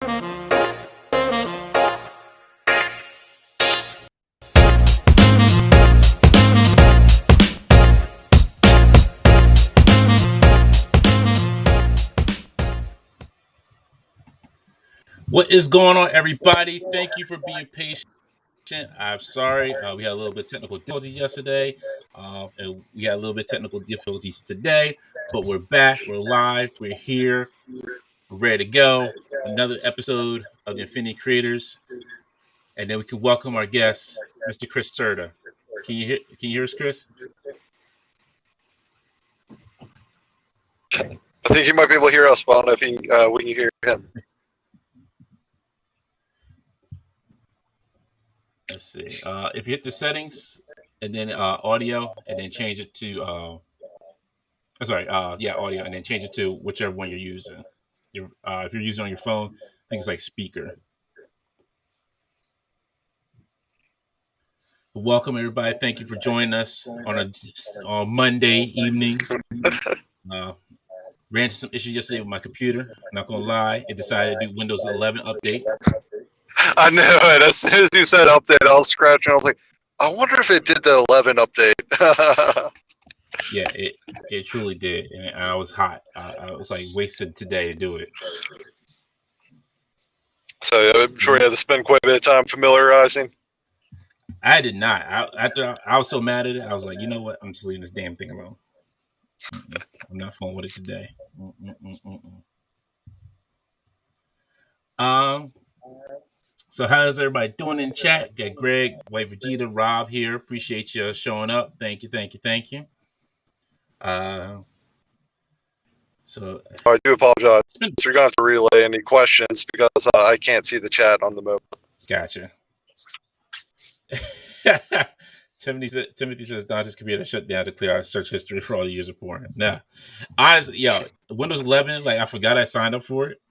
What is going on, everybody? Thank you for being patient. I'm sorry. We had a little bit of technical difficulties yesterday. And we had a little bit of technical difficulties today, but we're back. We're live. We're here. We're ready to go. Another episode of the Infinity Creators. And then we can welcome our guest, Mr. Chris Cerda. Can you hear us, Chris? I think he might be able to hear us, but I don't know if we can hear him. Let's see. If you hit the settings and then audio, and then change it to audio, and then change it to whichever one you're using. If you're using it on your phone, I think it's like speaker. Welcome, everybody. Thank you for joining us on Monday evening. Ran into some issues yesterday with my computer. Not gonna lie, it decided to do Windows 11 update. I knew it. As soon as you said update, I was scratching. I was like, I wonder if it did the 11 update. Yeah, it truly did, and I was hot. I was like wasted today to do it. So I'm sure you had to spend quite a bit of time familiarizing. I did not. After I was so mad at it, I was like, you know what? I'm just leaving this damn thing alone. I'm not fooling with it today. So how's everybody doing in chat? Got Greg, White Vegeta, Rob here. Appreciate you showing up. Thank you. So I do apologize. So you're gonna have to relay any questions because I can't see the chat on the mobile. Gotcha. Timothy says Dante's computer shut down to clear our search history for all the years of porn. Nah, honestly, Windows 11, like I forgot I signed up for it,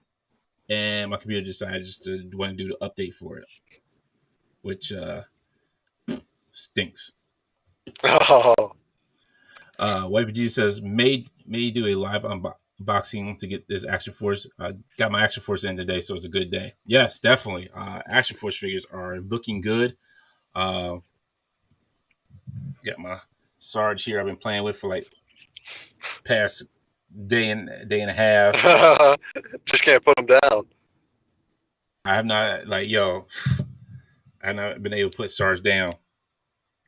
and my computer decided just to want to do the update for it, which stinks. Oh. White Vegeta says may do a live unboxing to get this Action Force. Got my Action Force in today, so it's a good day. Yes, definitely. Action Force figures are looking good. Got my Sarge here I've been playing with for like past day and a half. Just can't put them down. I have not I've not been able to put Sarge down.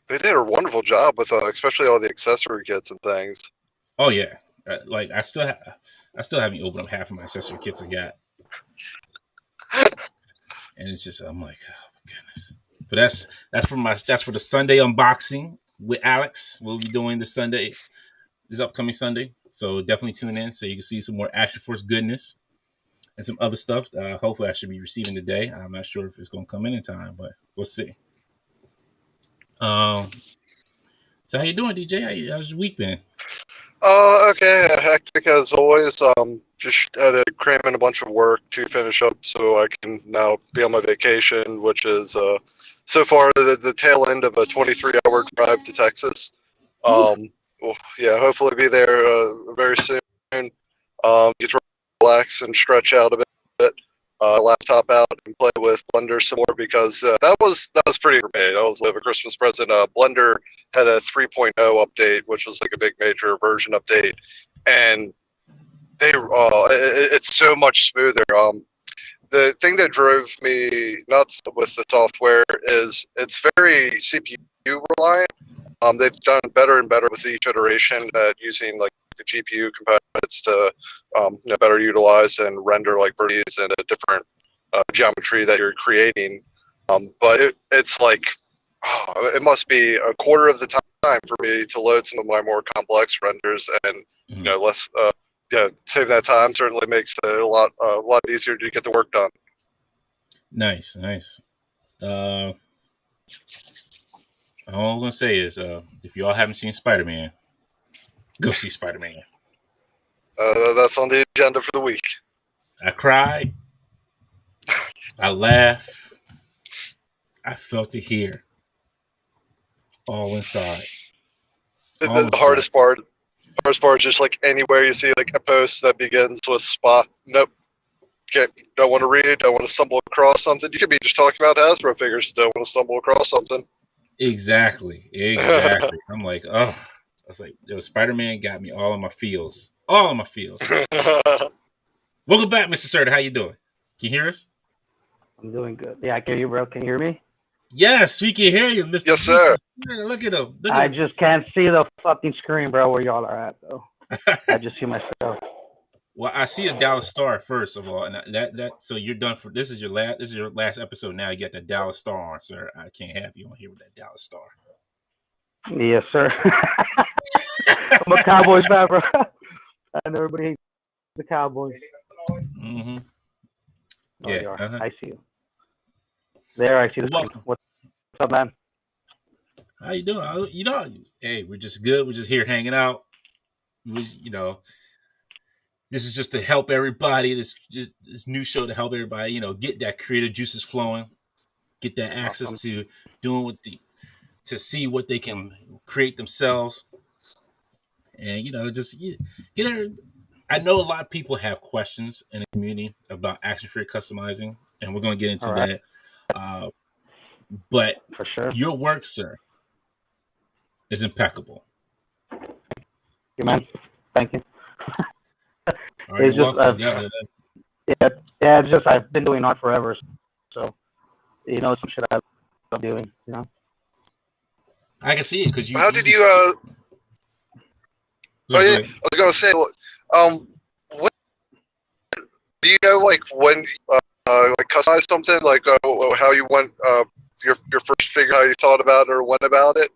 They did a wonderful job with especially all the accessory kits and things. Oh yeah, I still haven't opened up half of my accessory kits I got, and it's just I'm like, oh my goodness. But that's for the Sunday unboxing with Alex. We'll be doing this upcoming Sunday. So definitely tune in so you can see some more Action Force goodness and some other stuff. Hopefully I should be receiving today. I'm not sure if it's going to come in time, but we'll see. So how you doing, DJ? How's your week been? Okay, hectic as always. Just had to cram in a bunch of work to finish up so I can now be on my vacation, which is so far the tail end of a 23-hour drive to Texas. Well, yeah, hopefully be there very soon. Get to relax and stretch out a bit. Laptop out and play with Blender some more because that was pretty great. That was like a Christmas present. Blender had a 3.0 update, which was like a big major version update, and it's so much smoother. The thing that drove me nuts with the software is it's very CPU reliant. They've done better and better with each iteration at using like the GPU components to better utilize and render like vertices and a different geometry that you're creating. But it's like it must be a quarter of the time for me to load some of my more complex renders, and less. Save that time certainly makes it a lot easier to get the work done. Nice. All I'm gonna say is, if y'all haven't seen Spider-Man, go see Spider-Man. That's on the agenda for the week. I cried. I laughed. I felt it here. All inside. The hardest part is just like anywhere you see like a post that begins with spa. Nope. don't want to read, don't want to stumble across something. You could be just talking about Hasbro figures, don't want to stumble across something. Exactly. I'm like, oh, I was like, yo, Spider-Man got me all in my feels. All in my feels. Welcome back, Mr. Cerda. How you doing? Can you hear us? I'm doing good. Yeah, I can hear you, bro. Can you hear me? Yes, we can hear you, Mr. Yes, sir. Look at him. I just can't see the fucking screen, bro, where y'all are at, though. I just see myself. Well, I see a Dallas Star first of all, and that so you're done for this is your last episode. Now you got that Dallas Star on, sir. I can't have you on here with that Dallas Star. Yes, sir. I'm a Cowboys fan, bro. And everybody hates the Cowboys. Mm-hmm. Oh, Yeah, you are. I see you. There, I see the screen. What's up, man? How you doing? Hey, we're just good. We're just here hanging out. This is just to help everybody. This new show to help everybody. Get that creative juices flowing, get that access to doing to see what they can create themselves, and get. I know a lot of people have questions in the community about action figure customizing, and we're going to get into that. But for sure, your work, sir, is impeccable. You man, thank you. It's just, it's just I've been doing art forever, so some shit I love doing. I can see it because you. How did you? I was gonna say, what do you know? Like when like customize something, like how you went your first figure, how you thought about it or went about it.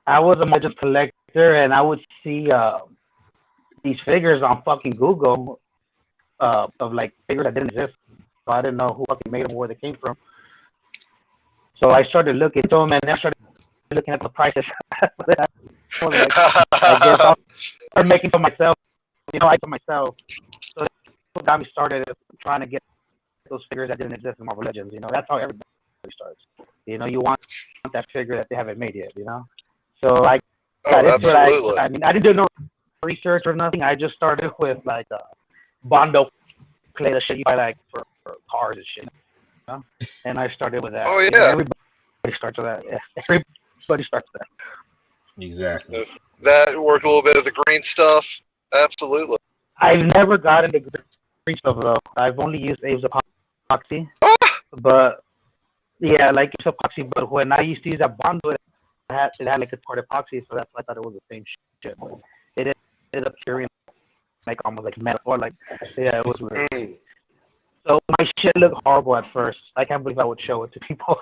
I was a magic collector, and I would see these figures on fucking Google of like figures that didn't exist. So I didn't know who fucking made them, where they came from. So I started looking at them, and then I started looking at the prices. I guess I'll start making for myself. I for myself. So that got me started trying to get those figures that didn't exist in Marvel Legends. That's how everybody starts. You want that figure that they haven't made yet. So I got into it. I didn't do no research or nothing. I just started with like Bondo clay, the shit you buy like for cars and shit. And I started with that. Oh yeah. Everybody starts with that. Yeah. Everybody starts with that. Exactly. That work a little bit of the green stuff. Absolutely. I've never gotten the green stuff though. I've only used Abe's epoxy. But yeah, like it's epoxy. But when I used to use that Bondo, it had like a part epoxy, so that's why I thought it was the same shit. But it ended up curing like almost like metal, or like it was weird. So my shit looked horrible at first. I can't believe I would show it to people.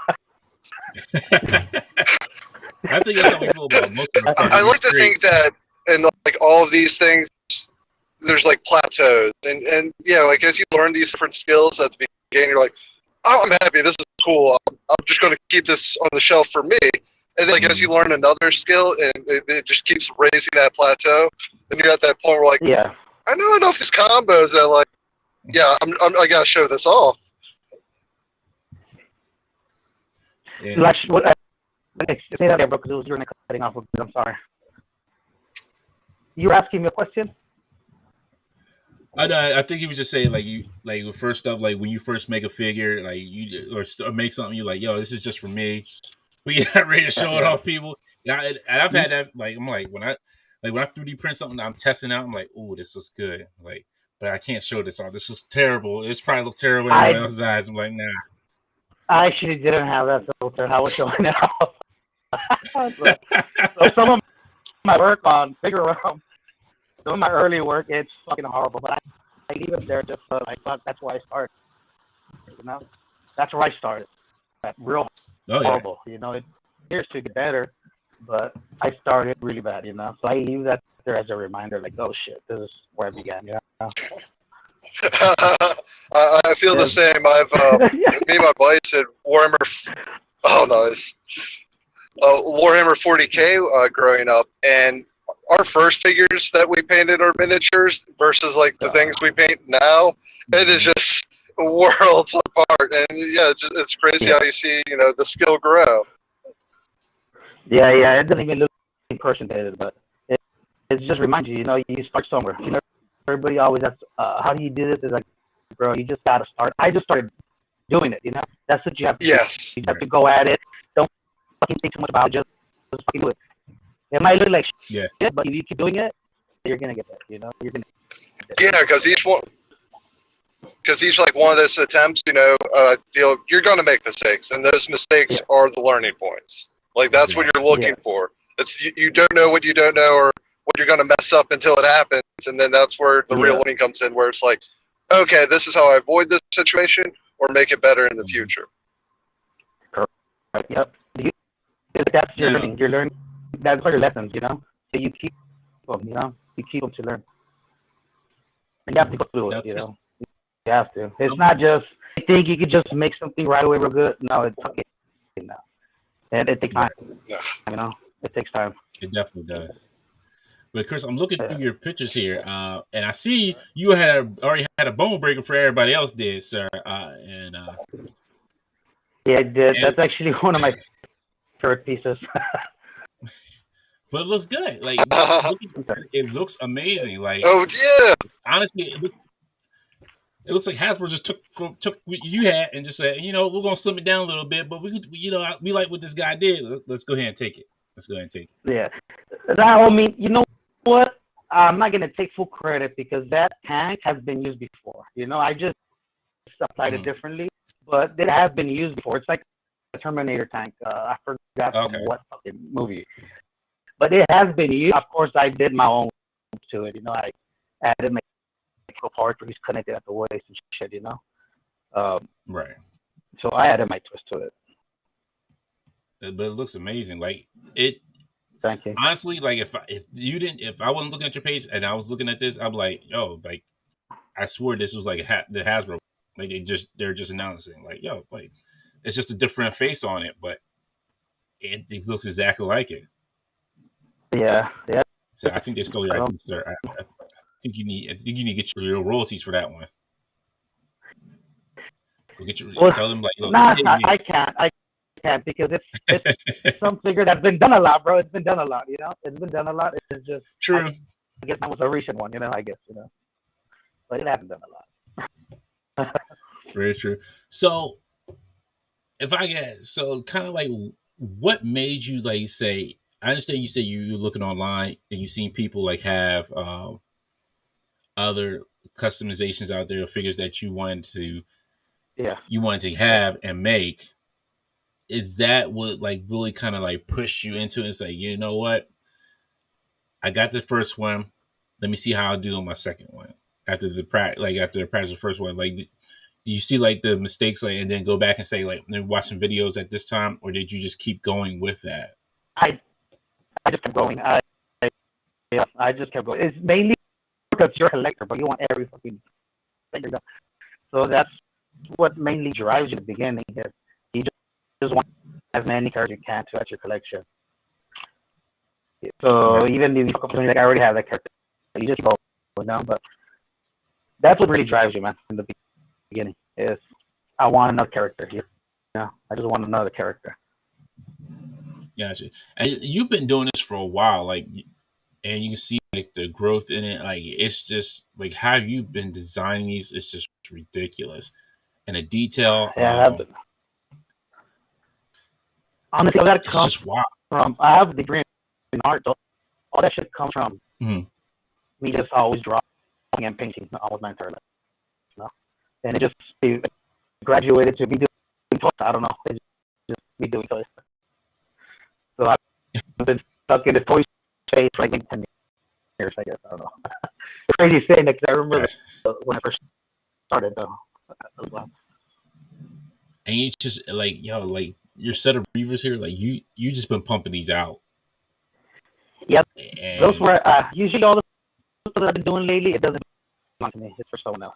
I think that's how we feel about most of the I like to think that in like all of these things, there's like plateaus, and like as you learn these different skills at the beginning, you're like, oh, I'm happy, this is cool. I'm just going to keep this on the shelf for me. And then like as you learn another skill, and it just keeps raising that plateau, and you're at that point where like, yeah, I know enough of these combos that like, yeah, I gotta show this off. Yeah. Like what? Say that again, bro, because you're cutting off. I'm sorry. You were asking me a question. I think he was just saying like first stuff, like when you first make a figure, like or make something, you're like, yo, this is just for me. We got ready to show it off, people. And I've had that. Like I'm like when I 3D print something, I'm testing out. I'm like, oh, this looks good. Like, but I can't show this off. This looks terrible. It's probably look terrible in everyone else's eyes. I'm like, nah. I actually didn't have that filter. I was showing it off. so some of my work on figure some of my early work, it's fucking horrible. But I leave it there just like that's why I started. That's where I started. That real horrible. It appears to get better, but I started really bad. So I leave that there as a reminder, like, oh shit, this is where I began. I feel the same. I've me and my buddies had Warhammer. Oh, nice. Warhammer 40K growing up, and our first figures that we painted are miniatures versus like the things we paint now. It is just worlds apart, and yeah, it's crazy how you see the skill grow. Yeah, it doesn't even look impersonated, but it just reminds you, you start somewhere. You never everybody always asks, how do you do this? It's like, bro, you just gotta start. I just started doing it. That's what you have to do. Yes. You have to go at it. Don't fucking think too much about it. Just fucking do it. It might look like Yeah. shit, but if you keep doing it, you're gonna get there. You're gonna. Yeah, because each like one of those attempts, you're going to make mistakes, and those mistakes are the learning points. Like that's what you're looking for. It's you don't know what you don't know, or what you're going to mess up until it happens, and then that's where the real learning comes in, where it's like, okay, this is how I avoid this situation or make it better in the future. Right. Yep. That's your learning. You're learning. That's your lessons. So you keep them. You keep them to learn. And you have to go through it. You have to. It's not just you think you could just make something right away real good. No, it's okay. And it takes time. Yeah. It takes time. It definitely does. But Chris, I'm looking through your pictures here, and I see you already had a bone breaker for everybody else did, sir. Yeah, I did. That's actually one of my favorite pieces. But it looks good. Like it looks amazing. Like oh yeah. Honestly, it looks like Hasbro just took what you had and just said, we're gonna slim it down a little bit, but we like what this guy did. Let's go ahead and take it. Yeah. I mean, you know what? I'm not gonna take full credit because that tank has been used before. I just applied it differently, but it has been used before. It's like a Terminator tank. I forgot from what fucking movie, but it has been used. Of course, I did my own to it. I added my parts where he's connected at the waist and shit. Right. So I added my twist to it. But it looks amazing. Like it. Thank you. Honestly, like if I wasn't looking at your page and I was looking at this, I'm like, yo, like I swore this was like the Hasbro. Like they're just announcing, like, yo, like it's just a different face on it, but it looks exactly like it. Yeah. So I think they stole your idea, sir. I think you need to get your royalties for that one. Go get tell them like, look, I can't because it's some figure that's been done a lot, bro. It's been done a lot, It's been done a lot. It's just true. I guess that was a recent one, I guess, but it hasn't done a lot. Very true. So if I get kind of like, what made you like say? I understand you said you're looking online and you've seen people like have other customizations out there, figures that you wanted to have and make. Is that what like really kind of like pushed you into it? It's like, you know what? I got the first one. Let me see how I'll do on my second one. After the practice the first one, like you see like the mistakes, like, and then go back and say like, watch some videos at this time, or did you just keep going with that? I just kept going. I just kept going. It's mainly because you're a collector, but you want every fucking thing. So that's what mainly drives you at the beginning. You just want as many cards you can to add your collection. So even if you like I already have that character, you just go down. But that's what really drives you, man, in the beginning. Is I want another character here. I just want another character. Gotcha. And you've been doing this for a while, like, and you can see like the growth in it. Like it's just like how you've been designing these. It's just ridiculous, and the detail. Yeah. Honestly, that comes from. I have a degree in art. So all that shit comes from me just always drawing and painting almost my entire life. And it graduated to be doing toys. I don't know. It just be doing toys. So I've been stuck in the toy space for like 10 years, I guess. I don't know. It's crazy saying that because I remember when I first started, though. And you just like, like your set of Reavers here, like you just been pumping these out. Yep. And those were usually all the stuff that I've been doing lately. It doesn't belong to me. It's for someone else.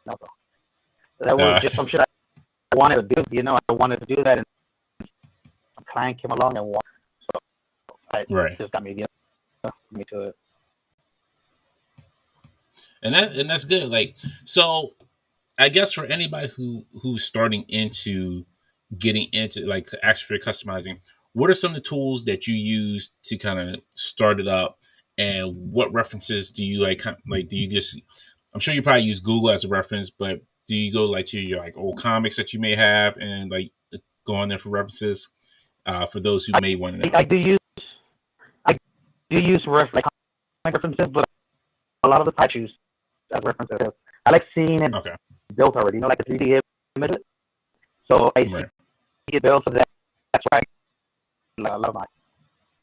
So that was just some shit I wanted to do. I wanted to do that, and a client came along and wanted. So I just got me to it. And that's good. Like, so I guess for anybody who's starting into getting into like action figure customizing, what are some of the tools that you use to kind of start it up And what references do you like? Do you just? I'm sure you probably use Google as a reference, but do you go like to your like old comics that you may have and like go on there for references? For those who may want to know. I do use references, but a lot of the time I choose as references. I like seeing it Okay. built already, like the 3D image. So I see it built, so that's why I love my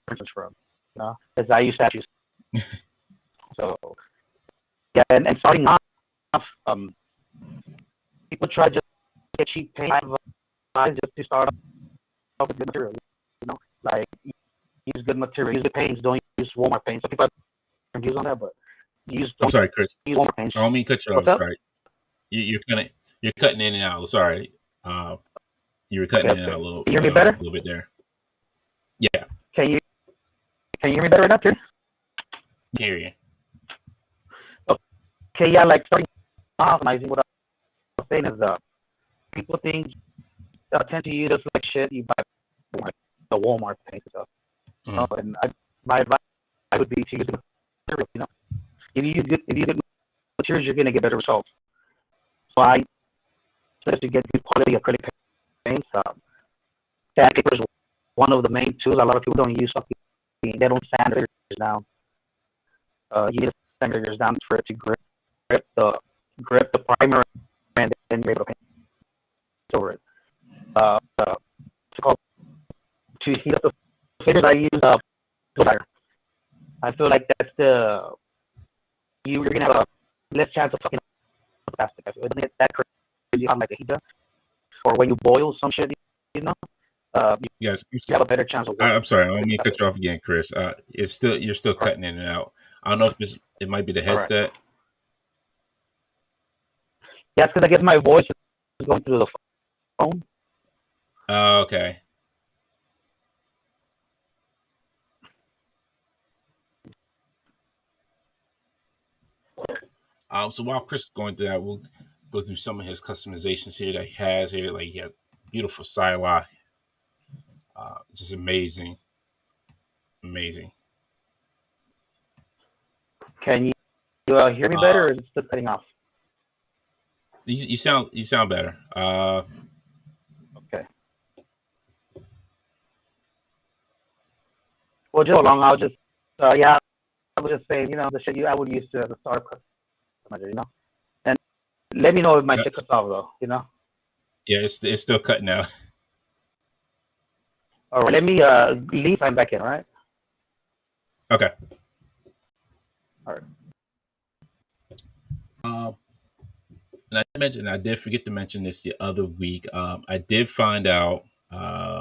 references from. Because I use statues. So yeah, and starting off, people try to get cheap paint just to start off with good material. Like use good material, use good paints. Don't use Walmart paints. Some people have views on that, but I'm sorry, Chris. use Walmart paints. I don't mean to cut you off. What's up? Sorry. You're cutting in and out. Sorry. You were cutting in and out a little. Can you hear me better? A little bit there. Yeah. Can you hear me better right now, Kieran? Can hear you. Okay, yeah, like starting off, and I think what I'm saying is people tend to use this like shit you buy like the Walmart paint and stuff. And my advice would be to use the material. If you use good materials, you're gonna get better results. So I suggest you get good quality acrylic paints. Sandpaper is one of the main tools. A lot of people don't use something. They don't sand their fingers down. You need to sand your fingers down for it to grip the primer, and then you're able to paint over it. To heat up the fingers, I use fire. I feel like that's you're gonna have a less chance of fucking up plastic. I feel it doesn't get that crazy on like a heater, or when you boil some shit, you have a better chance of. I'm sorry, I don't mean to cut you off again, Chris. You're still cutting in and out. I don't know if it might be the headset. Right. Yeah, because I guess my voice is going through the phone. Okay. So while Chris is going through that, we'll go through some of his customizations here that he has here. Like he has beautiful sidewalk. Just amazing. Can you hear me better, or is it still cutting off? You sound better. Okay. Well, just along, I was just I was just saying, the shit I would use to the start customizer, and let me know if my shit cuts off though, Yeah, it's still cutting out. All right, let me leave. I'm back in. All right. Okay. All right. And I did forget to mention this the other week. I did find out the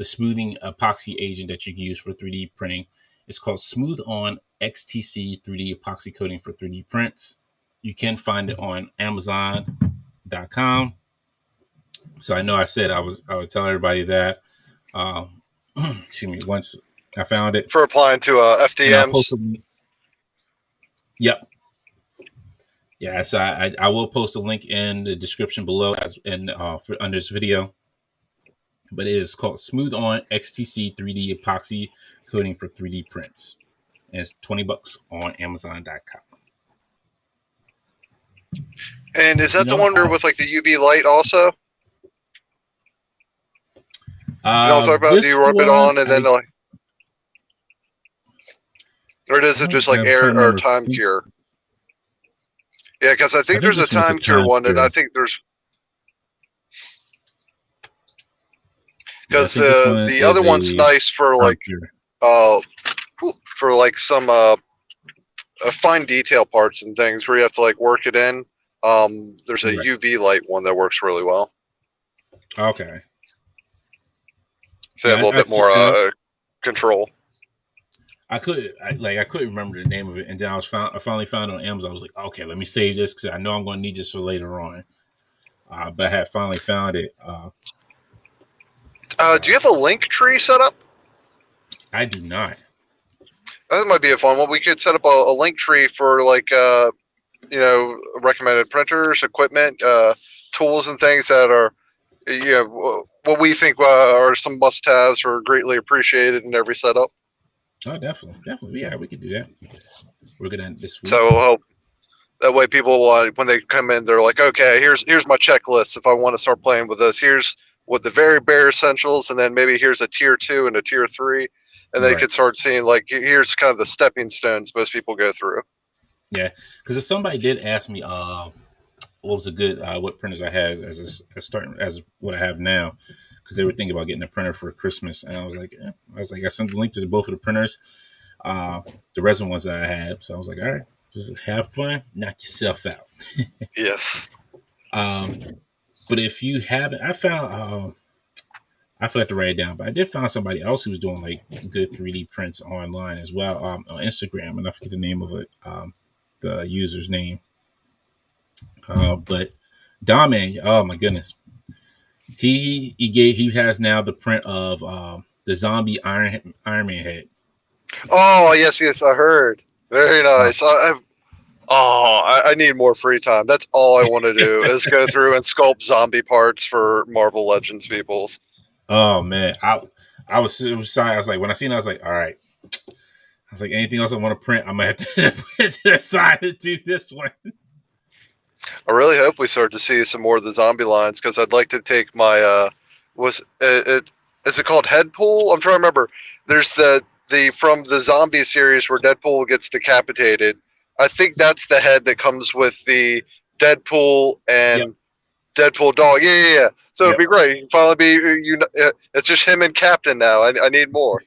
smoothing epoxy agent that you can use for 3D printing. It's called Smooth On XTC 3D epoxy coating for 3D prints. You can find it on Amazon.com. So I know I said I would tell everybody that. Excuse me. Once I found it for applying to FDMs. Yep. Yeah, so I will post a link in the description below for under this video. But it is called Smooth On XTC 3D Epoxy Coating for 3D Prints. And it's $20 on Amazon.com. And is that the one with like the UV light also? Talk about, do you rub it on and then or does it just like air or time cure? Yeah, because I think there's a time cure one, and I think there's because the other one's nice for like some fine detail parts and things where you have to like work it in. There's a UV light one that works really well. Okay. So you have a little bit more control. I couldn't remember the name of it, and then I finally found it on Amazon. I was like, okay, let me save this because I know I'm going to need this for later on. But I had finally found it. Do you have a link tree set up? I do not. That might be a fun one. We could set up a link tree for like recommended printers, equipment, tools, and things that are what we think are some must-haves or greatly appreciated in every setup. Oh, definitely. Yeah, we could do that. We're gonna this week. So that way, people when they come in, they're like, okay, here's my checklist. If I want to start playing with this, here's what the very bare essentials, and then maybe here's a tier 2 and a tier 3, and they Right. could start seeing like here's kind of the stepping stones most people go through. Yeah, because if somebody did ask me, what was a good what printers I had as what I have now, because they were thinking about getting a printer for Christmas, and I sent the link to both of the printers, uh, the resin ones that I had. So I was like, all right, just have fun, knock yourself out. Yes. Um, but if you haven't, I forgot to write it down, but I did find somebody else who was doing like good 3D prints online as well, on Instagram, and I forget the name of it, the user's name. But Dame, oh my goodness, he has now the print of the zombie Iron Man head. Oh yes, I heard. Very Uh, nice. I need more free time. That's all I want to do is go through and sculpt zombie parts for Marvel Legends peoples. oh man, I was sorry. I was like, when I seen it, I was like, all right. I was like, anything else I want to print, I'm gonna have to put it to the side to do this one. I really hope we start to see some more of the zombie lines because I'd like to take my was it is it called Headpool? I'm trying to remember. There's the from the zombie series where Deadpool gets decapitated. I think that's the head that comes with the Deadpool Yep, and Deadpool dog. Yeah. So it'd yep. be great. You can finally be it's just him and Captain now. I need more.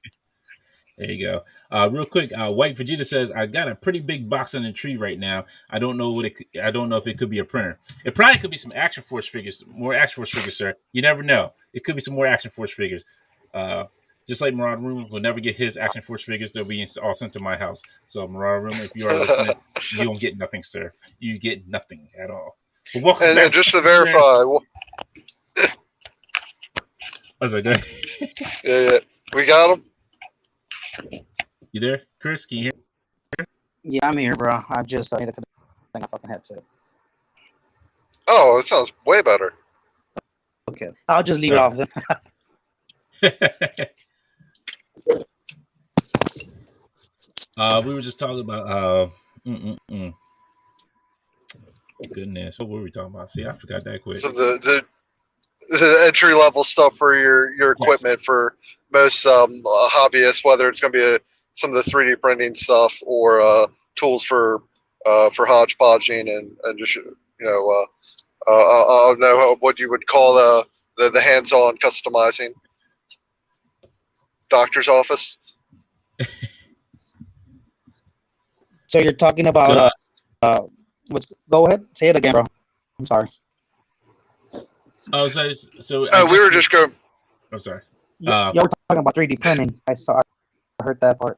There you go. Real quick, White Vegeta says, "I got a pretty big box on the tree right now. I don't know if it could be a printer. It probably could be some Action Force figures, more Action Force figures, sir. You never know. It could be some more Action Force figures. Uh, just like Marauder Room will never get his Action Force figures. They'll be all sent to my house. So Marauder Room, if you are listening, you don't get nothing, sir. You get nothing at all. But welcome And back, just to sir. verify, I was like, "Good." yeah, we got him. You there, Chris? Can you hear? Yeah, I'm here, bro. I just need to connect my fucking headset. Oh, that sounds way better. Okay, I'll just leave it off then. We were just talking about goodness, what were we talking about? See, I forgot that quick. So the entry level stuff for your Yes. equipment for most hobbyists, whether it's going to be some of the 3D printing stuff or tools for hodgepodging and just I don't know what you would call the hands-on customizing doctor's office. So you're talking So about go ahead, say it again, bro. I'm sorry. I We guess were just going. I'm sorry. You were talking about 3D printing. I heard that part.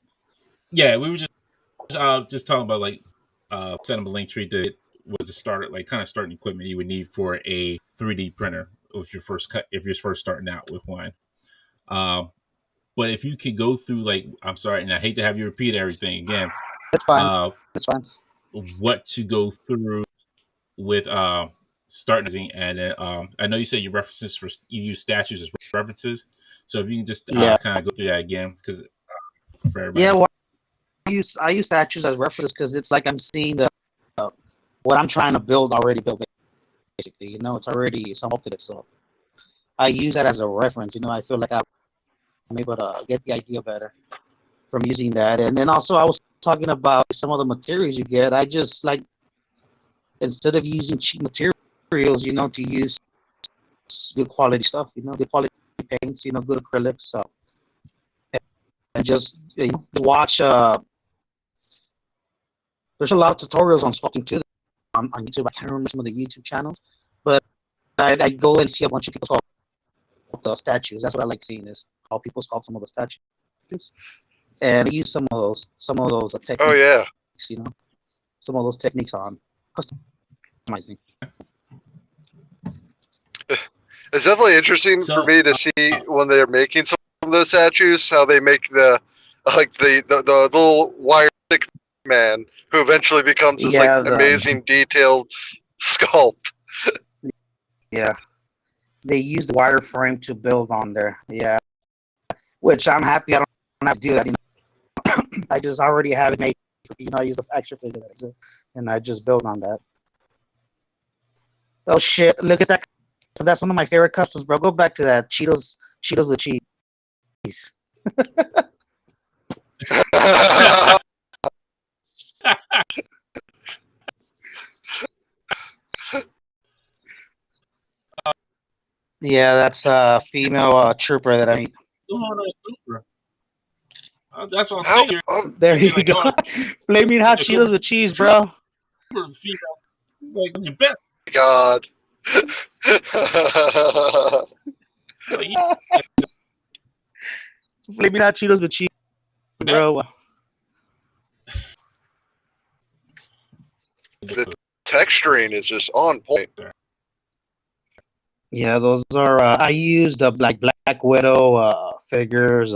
Yeah, we were just talking about like setting up a link tree to was to start like kind of starting equipment you would need for a 3D printer if you're first starting out with one. Um, but if you could go through like I'm sorry, and I hate to have you repeat everything again. That's fine. Uh, That's fine. what to go through with starting and then I know you said you use statues as references, so if you can just Yeah. kind of go through that again because for everybody. Yeah. Well, I use statues as reference because it's like I'm seeing the what I'm trying to build already built. Basically, it's already sculpted it. So I use that as a reference. I feel like I'm able to get the idea better from using that. And then also I was talking about some of the materials you get. I just like instead of using cheap materials, to use good quality stuff. Good quality paints. Good acrylics. So and just watch. There's a lot of tutorials on sculpting too on YouTube. I can't remember some of the YouTube channels, but I go and see a bunch of people sculpt the statues. That's what I like seeing is how people sculpt some of the statues, and I use some of those techniques. Oh yeah. Some of those techniques on customizing. It's definitely interesting for me to see when they're making some of those statues, how they make the little wire stick man who eventually becomes this amazing detailed sculpt. Yeah, they use the wireframe to build on there. Yeah, which I'm happy I don't have to do that. I just already have it made. I use the extra figure that exists, and I just build on that. Oh shit! Look at that. So that's one of my favorite customs, bro. Go back to that Cheetos with cheese. Yeah, that's a female trooper that I mean. That's what I'm How? thinking. There you like, go. Flaming hot Cheetos with cheese, bro. Like, your best. God. Flaming hot Cheetos with cheese, bro. The texturing is just on point. Yeah, those are. I used Black Widow figures.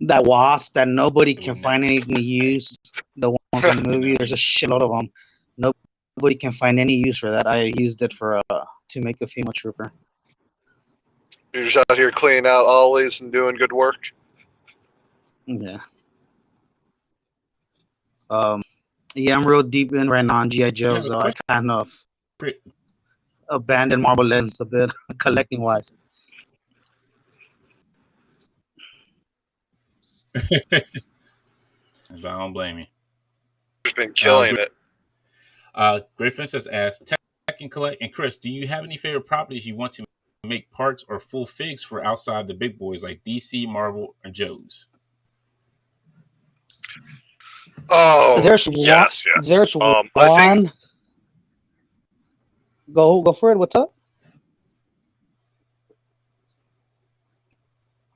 That Wasp that nobody can find anything to use. The one from the movie. There's a shitload of them. Nobody can find any use for that. I used it for to make a female trooper. You're just out here cleaning out ollies and doing good work. Yeah. Yeah, I'm real deep in right now on G.I. Joe, so I kind of abandoned Marvel Legends a bit, collecting wise. But I don't blame you. Just been killing it. Great Princess asks, Tech and Collect, and Chris, do you have any favorite properties you want to make parts or full figs for outside the big boys like DC, Marvel, or Joe's? Oh, there's yes. There's one. I think... Go for it. What's up?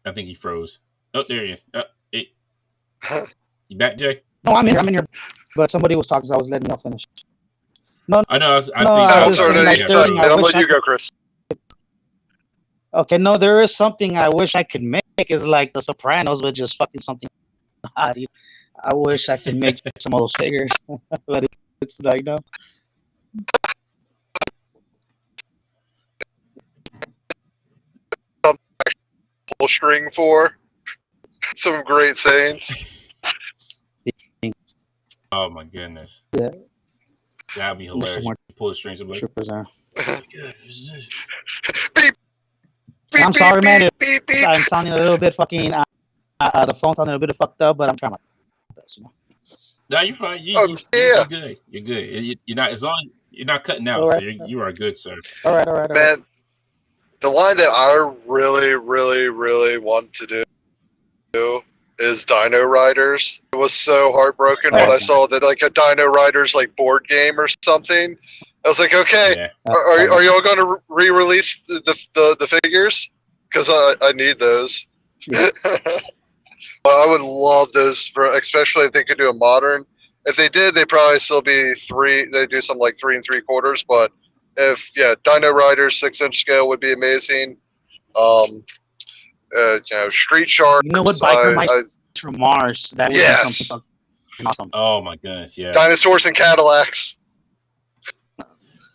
I think he froze. Oh, there he is. Hey. You back, Jay? No, I'm here. But somebody was talking, so I was letting y'all finish. No, I know. I'm let you go, Chris. Okay, no, there is something I wish I could make. Is like The Sopranos, but just fucking something odd. I wish I could make some of those figures, but it's like no. Pull string for some great sayings. Oh my goodness. Yeah. That'd be hilarious. Pull the strings of like. I'm sorry, man. I'm sounding a little bit fucking. The phone sounding a little bit fucked up, but I'm trying my best. No, you're fine. You're good. You're good. You're not as long. You're not cutting out, right. So you are good, sir. All right. Man, the line that I really, really, really want to do is Dino Riders. It was so heartbroken when I saw that like a Dino Riders like board game or something. I was like, okay, are you all going to re-release the figures? Because I need those. Yeah. I would love those, especially if they could do a modern. If they did, they'd probably still be they do some like 3 3/4. But if Dino Riders 6-inch scale would be amazing. Street Sharks. You know what? Biker Mice from Mars. That would be something awesome. Oh my goodness, yeah. Dinosaurs and Cadillacs.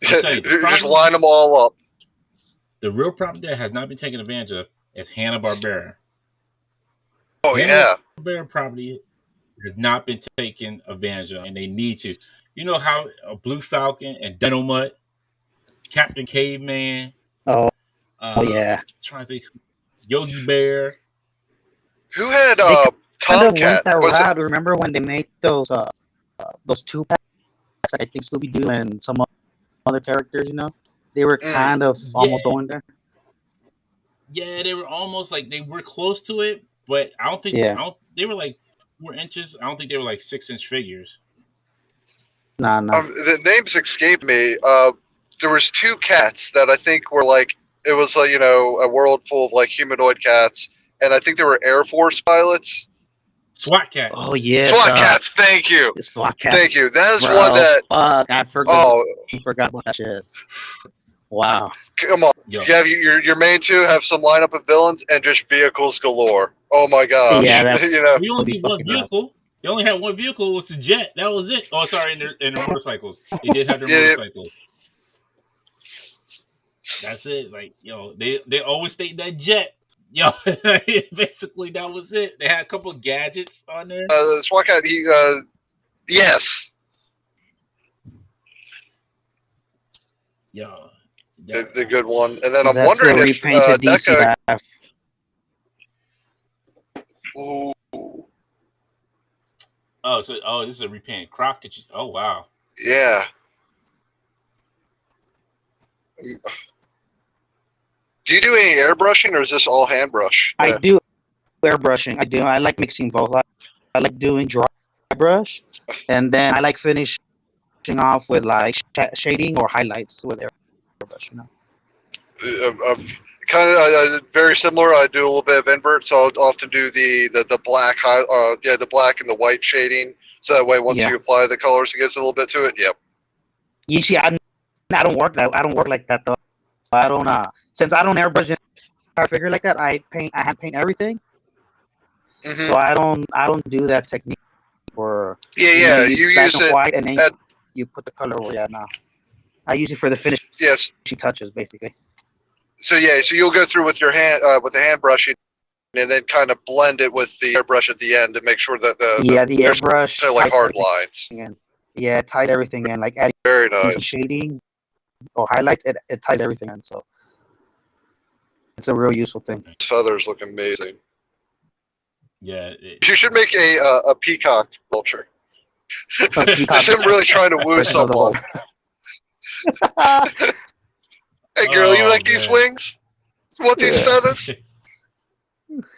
Just line them all up. The real property that has not been taken advantage of is Hanna-Barbera. Oh, Hanna-Barbera property has not been taken advantage of, and they need to. You know how Blue Falcon and Dynamite, Captain Caveman. Oh yeah. Trying to think. Yogi Bear. Who had Tomcat? Remember when they made those 2 packs? Like I think Scooby Doo and some other characters. They were kind of almost going there. Yeah, they were almost like they were close to it, but I don't think they were like 4 inches. I don't think they were like 6-inch figures. No. The names escape me. There was 2 cats that I think were like it was a world full of like humanoid cats, and I think they were Air Force pilots. SWAT cats. Oh yeah, SWAT cats. Thank you. SWAT cats. Thank you. That is one that. Fuck, I forgot. I forgot about that shit. Wow. Come on. Yo. You have your main 2 have some lineup of villains and just vehicles galore. Oh my gosh. Yeah, we only need one vehicle. They only had one vehicle. Was the jet. That was it. Oh, sorry. In their motorcycles. They did have their motorcycles. That's it. Like they always state that jet. Yo, basically that was it. They had a couple of gadgets on there. The SWAT guy, yes, Yo, the good one. And then I'm That's a wondering if repainted DC NECA. bath. Ooh, this is a repainted Croc. Oh wow. yeah. Do you do any airbrushing, or is this all hand brush? I do airbrushing. I do. I like mixing both. I like doing dry brush, and then I like finishing off with like shading or highlights with airbrush. You know. Kind of very similar. I do a little bit of invert, so I'll often do the black the black and the white shading. So that way, once you apply the colors, it gets a little bit to it. Yep. You see, I don't work that. I don't work like that though. I don't. Since I don't airbrush this entire figure like that, I hand paint everything. Mm-hmm. So I don't do that technique for. You use it white and then you put the color over. Yeah, no. I use it for the finishing touches, basically. So you'll go through with your hand with the hand brushing, and then kind of blend it with the airbrush at the end to make sure that the airbrush kind of like hard lines. It ties everything in, like adding very nice shading or highlights. It ties everything in, so it's a real useful thing. His feathers look amazing. Yeah. You should make a peacock vulture. Peacock. Just him really trying to woo someone. Hey girl, you like these wings? Want these feathers?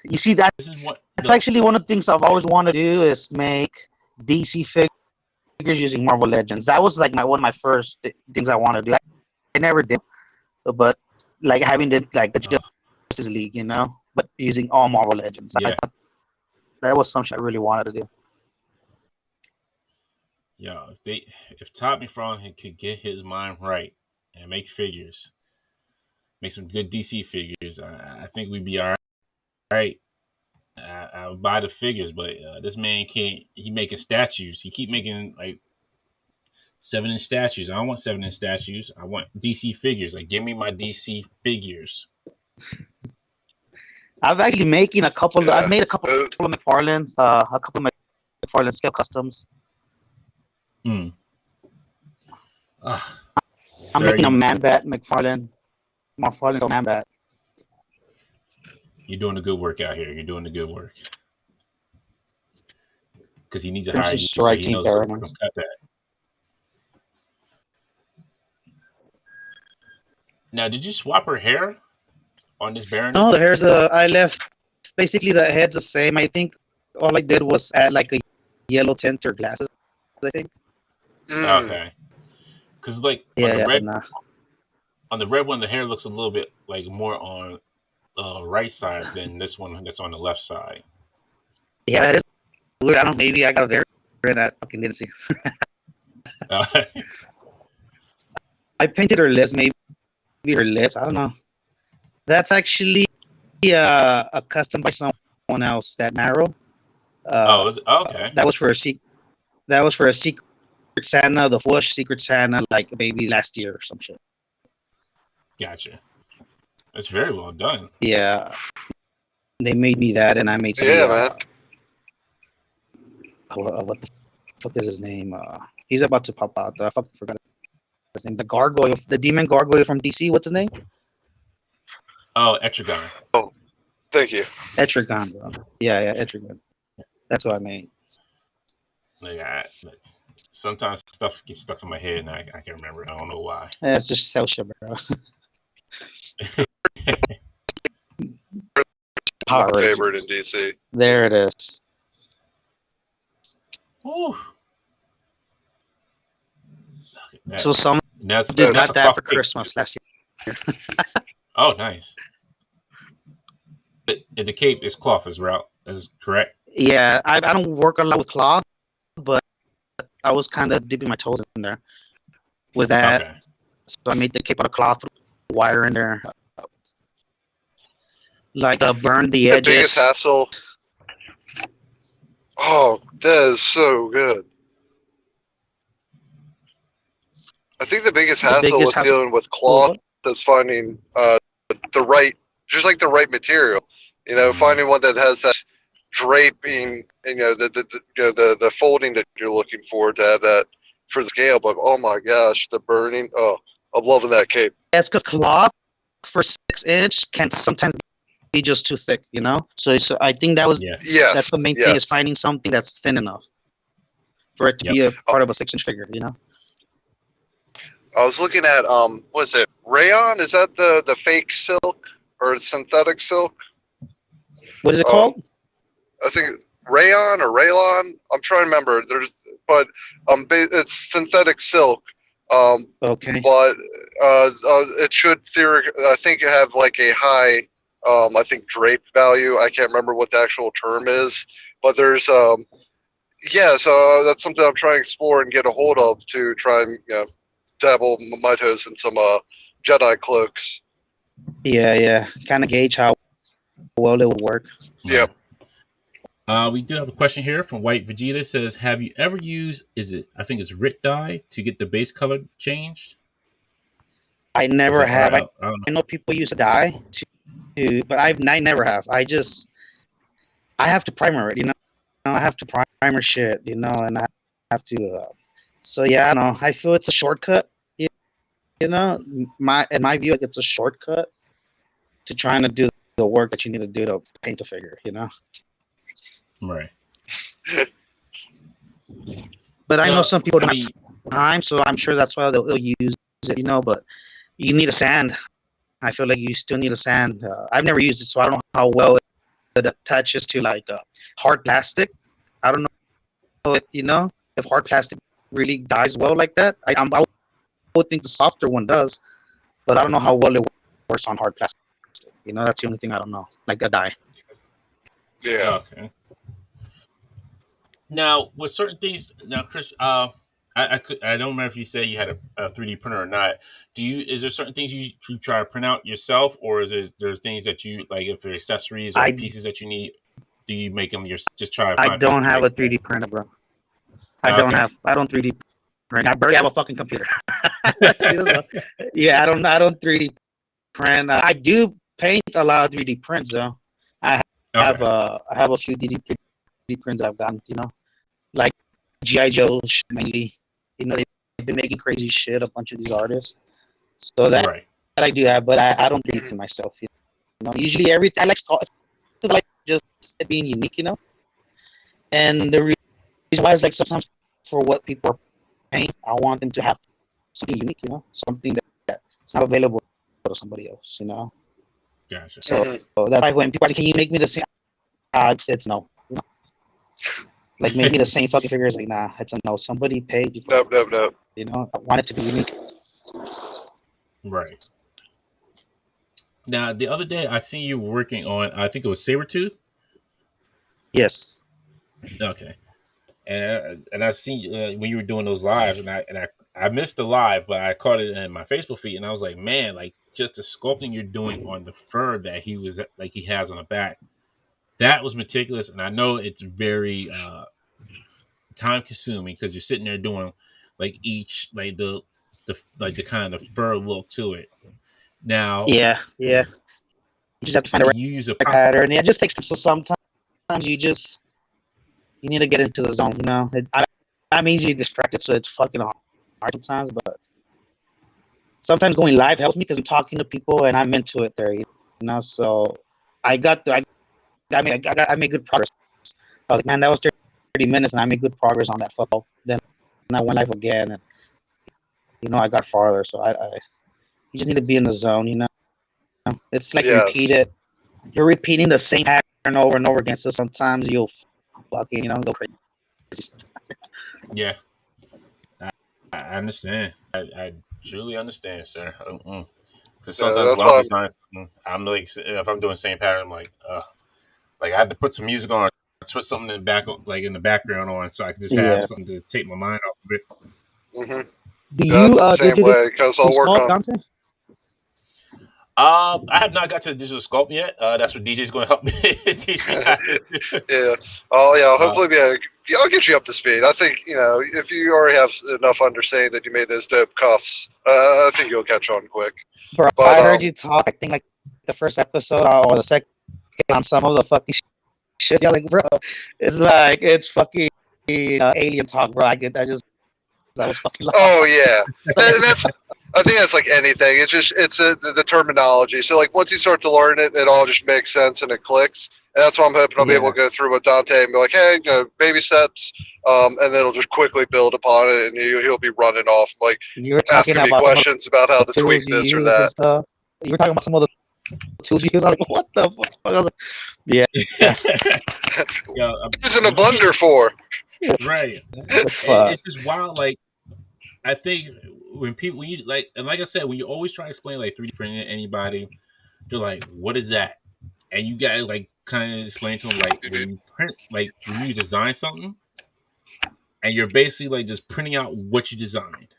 You see, that's actually one of the things I've always wanted to do is make DC figures using Marvel Legends. That was like one of my first things I wanted to do. I never did, but like having the Justice League, you know, but using all Marvel Legends. Yeah. I thought that was something I really wanted to do. Yeah, if Todd McFarlane could get his mind right and make figures, make some good DC figures, I think we'd be all right. I would buy the figures, but this man can't. He making statues. He keep making like 7-inch statues. I don't want 7-inch statues. I want DC figures. Like, give me my DC figures. I've actually making a couple. I've made a couple of McFarlane's. A couple of McFarlane scale customs. I'm making a Man-Bat McFarlane Man-Bat. You're doing a good work out here. You're doing the good work. Because he needs to hire you so he knows where to cut that. Now, did you swap her hair on this Baroness? No, the hair's I left. Basically, the head's the same. I think all I did was add like a yellow tint to her glasses, I think. Okay. Because on the red one, the hair looks a little bit like more on right side than this one that's on the left side. Yeah, that is weird. I don't know. Maybe I got a very that fucking didn't see. I painted her lips. Maybe her lips. I don't know. That's actually a custom by someone else. That narrow. Okay. That was for a secret. That was for a Secret Santa, the Fush Secret Santa, like maybe last year or some shit. Gotcha. It's very well done. Yeah. They made me that, and I made some. Man. What the fuck is his name? He's about to pop out. I fucking forgot his name. The gargoyle, the demon gargoyle from DC. What's his name? Oh, Etrigan. Oh, thank you. Etrigan, bro. Yeah, Etrigan. That's what I made. Sometimes stuff gets stuck in my head, and I can't remember it. I don't know why. Yeah, it's just cell shit, bro. My favorite in DC. There it is. Oof. So someone got that for Christmas last year. Oh, nice. The cape is cloth, is correct? Yeah, I don't work a lot with cloth, but I was kind of dipping my toes in there with that. Okay. So I made the cape out of cloth, wire in there, like burn the edges. The biggest hassle. Oh, that is so good. I think the biggest hassle with dealing with cloth is finding the right material. Finding one that has that draping, and the folding that you're looking for to have that for the scale. But oh my gosh, the burning! Oh, I'm loving that cape. That's because cloth for 6-inch can sometimes be just too thick, So I think that's Yes, the main thing is finding something that's thin enough for it to be a part of a 6-inch figure, I was looking at was it rayon? Is that the fake silk or synthetic silk? What is it called? I think rayon or rayon. I'm trying to remember. It's synthetic silk. Okay. But it should I think have like a high, I think drape value. I can't remember what the actual term is, but there's so that's something I'm trying to explore and get a hold of to try and dabble my toes in some Jedi cloaks. Yeah. Kind of gauge how well it would work. Yep. We do have a question here from White Vegeta. It says, have you ever used, I think it's Rit dye to get the base color changed? I never have. I know people use dye but I never have. I have to primer it, I have to primer shit, and I have to. So yeah, I don't know. I feel it's a shortcut. In my view, it's a shortcut to trying to do the work that you need to do to paint a figure. Right. But I know some people don't have time, so I'm sure that's why they'll use it. But you need a sand. I feel like you still need a sand. I've never used it, so I don't know how well it attaches to like hard plastic. I don't know if hard plastic really dyes well like that. I would think the softer one does, but I don't know how well it works on hard plastic. That's the only thing I don't know, like a dye. Yeah. Okay. Now, with certain things, Chris, I don't remember if you say you had a 3D printer or not. Is there certain things you try to print out yourself, or is there things that you like, if they're accessories or pieces that you need, do you make them just try to find? I don't have a 3D printer, bro. I don't 3D print. I barely have a fucking computer. Yeah, I don't 3D print. I do paint a lot of 3D prints though. I have a few 3D prints I've done, like G.I. Joe's mainly. They've been making crazy shit, a bunch of these artists. So that I do have, but I don't 3D print myself. Usually everything I like just it being unique, And the reason why is like sometimes for what people are paying, I want them to have something unique, something that's not available to somebody else, Gotcha. So that's why when people are like, can you make me the same? It's no. Like make me the same fucking figures. Like nah, it's a no. Somebody paid you. Nope. I want it to be unique. Right. Now the other day I seen you working on, I think it was Sabretooth. Yes. Okay. And I seen when you were doing those lives, and I missed the live, but I caught it in my Facebook feed, and I was like, man, like just the sculpting you're doing on the fur that he has on the back, that was meticulous, and I know it's very time consuming because you're sitting there doing like each the kind of fur look to it. Now, yeah, you just have to find a right pattern. It just takes so sometimes you need to get into the zone. I'm easily distracted, so it's fucking hard sometimes. But sometimes going live helps me because I'm talking to people and I'm into it there. So I made good progress. I was like, man, that was 30 minutes, and I made good progress on that photo. Then I went live again, and I got farther. So you just need to be in the zone. It's like you're repeating the same pattern over and over again. So sometimes you'll fucking go crazy. Yeah, I understand. I truly understand, sir. Because sometimes when I'm designing something, I'm like, if I'm doing the same pattern, I'm like I have to put some music on, put something in the back, like in the background on, so I can just have something to take my mind off of it. Mm-hmm. Do you the same way because I'll work on. I have not got to the digital sculpt yet. That's what DJ's going to help me teach me. Yeah. Oh yeah. Hopefully, I'll get you up to speed. I think if you already have enough understanding that you made those dope cuffs, I think you'll catch on quick. Bro, I heard you talk. I think like the first episode or the second on some of the fucking shit. You're like, bro, it's fucking alien talk, bro. I was fucking lost. Oh yeah, and I think that's like anything. It's the terminology. So like once you start to learn it, it all just makes sense and it clicks. And that's why I'm hoping I'll be able to go through with Dante and be like, hey, baby steps, and then it'll just quickly build upon it, and he'll be running off like asking me questions about how to tweak this or that. You were talking about some of the tools you use. I'm like, what the fuck? Yeah. Yeah, using a blender for. Right. It's just wild. Like, I think when you like, and like I said, when you always try to explain like 3D printing to anybody, they're like, "What is that?" And you gotta like kind of explain to them like when you print, like when you design something, and you're basically like just printing out what you designed.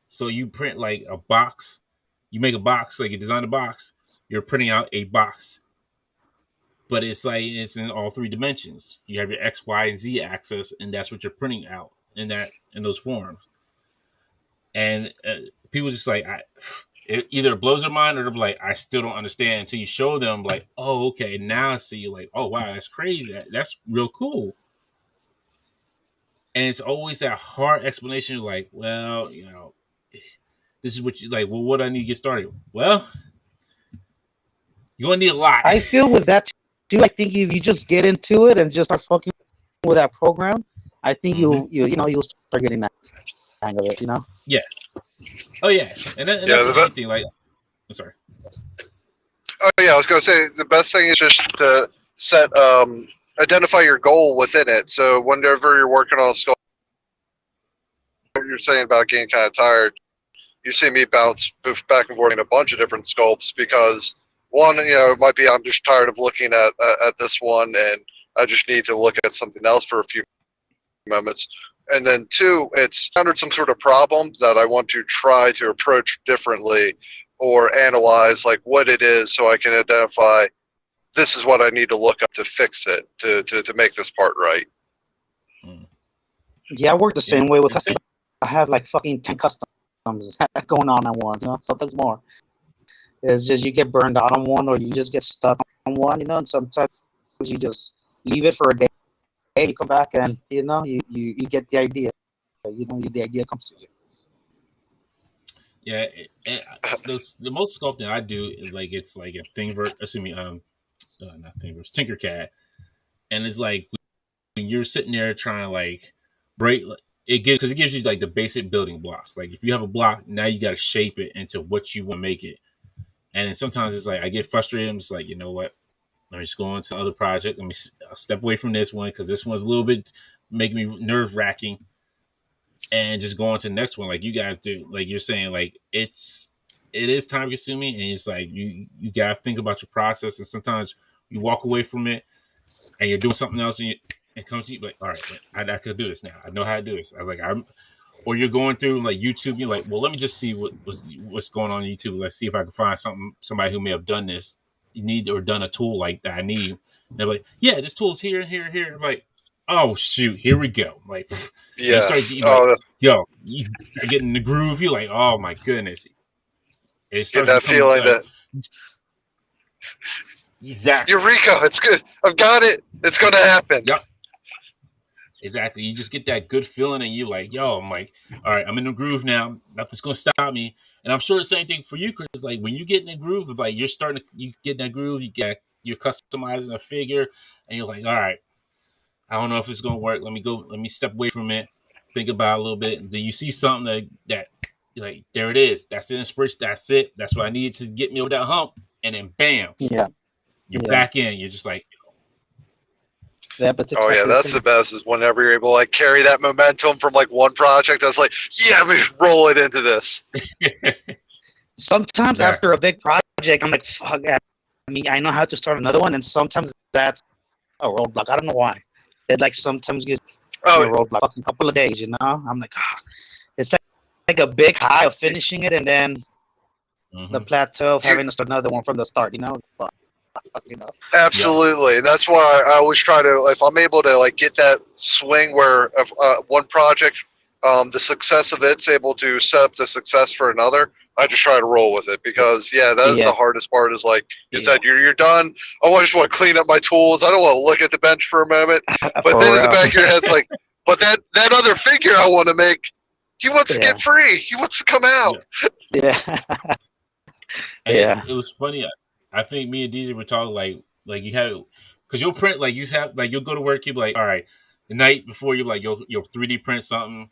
So you print like a box, you make a box, like you design a box, you're printing out a box. But it's like it's in all 3 dimensions. You have your X, Y, and Z axis, and that's what you're printing out in those forms. And people just like, it either blows their mind or they're like, I still don't understand until you show them, like, oh, okay, now I see. Like, oh wow, that's crazy. That's real cool. And it's always that hard explanation, like, well, this is what you like. Well, what do I need to get started? Well, you're gonna need a lot. I feel with that too. I think if you just get into it and just start fucking with that program, I think you'll start getting that hang of it. Yeah. Oh yeah, and that's the thing. Like, I'm sorry. Oh yeah, I was gonna say the best thing is just to set identify your goal within it. So whenever you're working on a sculpt, you're saying about getting kind of tired. You see me bounce back and forth in a bunch of different sculpts because one, it might be I'm just tired of looking at this one, and I just need to look at something else for a few moments. And then two, it's encountered some sort of problem that I want to try to approach differently or analyze like what it is so I can identify this is what I need to look up to fix it, to make this part right. Yeah, I work the same way with customs. I have like fucking 10 customs going on at once, sometimes more. It's just you get burned out on one or you just get stuck on one, and sometimes you just leave it for a day. You come back and you get the idea. The idea comes to you. Yeah, the most sculpting I do is like it's like a Thingiverse, not Thingiverse, Tinkercad, and it's like when you're sitting there trying to like break it gives you like the basic building blocks. Like if you have a block, now you got to shape it into what you want to make it. And then sometimes it's like I get frustrated. I'm just like, you know what? Let me just go on to other project. I'll step away from this one because this one's a little bit making me nerve wracking, and just go on to the next one like you guys do. Like you're saying, like it is time consuming, and it's like you gotta think about your process. And sometimes you walk away from it, and you're doing something else, and it comes to you like, all right, I could do this now. I know how to do this. I was like, or you're going through like YouTube. You're like, well, let me just see what's going on YouTube. Let's see if I can find somebody who may have done this. Or done a tool like that I need. And they're like, yeah, this tool's here and here and here. I'm like, oh shoot, here we go. Like, yeah, yo, you start getting in the groove. You're like, oh my goodness. It starts that feeling that exactly. Eureka! It's good. I've got it. It's gonna happen. Yep. Exactly. You just get that good feeling, and you're like, yo, I'm like, all right, I'm in the groove now. Nothing's gonna stop me. And I'm sure the same thing for you, Chris. Like when you get in the groove, it's like you get in that groove, you're customizing a figure, and you're like, all right, I don't know if it's gonna work. Let me step away from it, think about it a little bit. Do you see something that you're like, there it is. That's the inspiration. That's it. That's what I needed to get me over that hump. And then bam, you're back in. You're just like, oh yeah, that's the best is whenever you're able to like carry that momentum from like one project that's like, yeah, let me just roll it into this. Sometimes after a big project, I'm like, fuck, I know how to start another one, and sometimes that's a roadblock. I don't know why. It like sometimes gives a roadblock in a couple of days, I'm like, it's like a big high of finishing it, and then the plateau of having to start another one from the start, Fuck. Absolutely. And that's why I always try to, if I'm able to like get that swing where one project, the success of it's able to set up the success for another, I just try to roll with it because that's the hardest part. Is like you said, you're done. I just want to clean up my tools. I don't want to look at the bench for a moment. But then in the back of your head, it's like, but that other figure I want to make, he wants to get free. He wants to come out. Yeah. It was funny. I think me and DJ were talking like you have, because you'll print like you have like you'll go to work, you'll be like, all right, the night before you're like you'll 3D print something,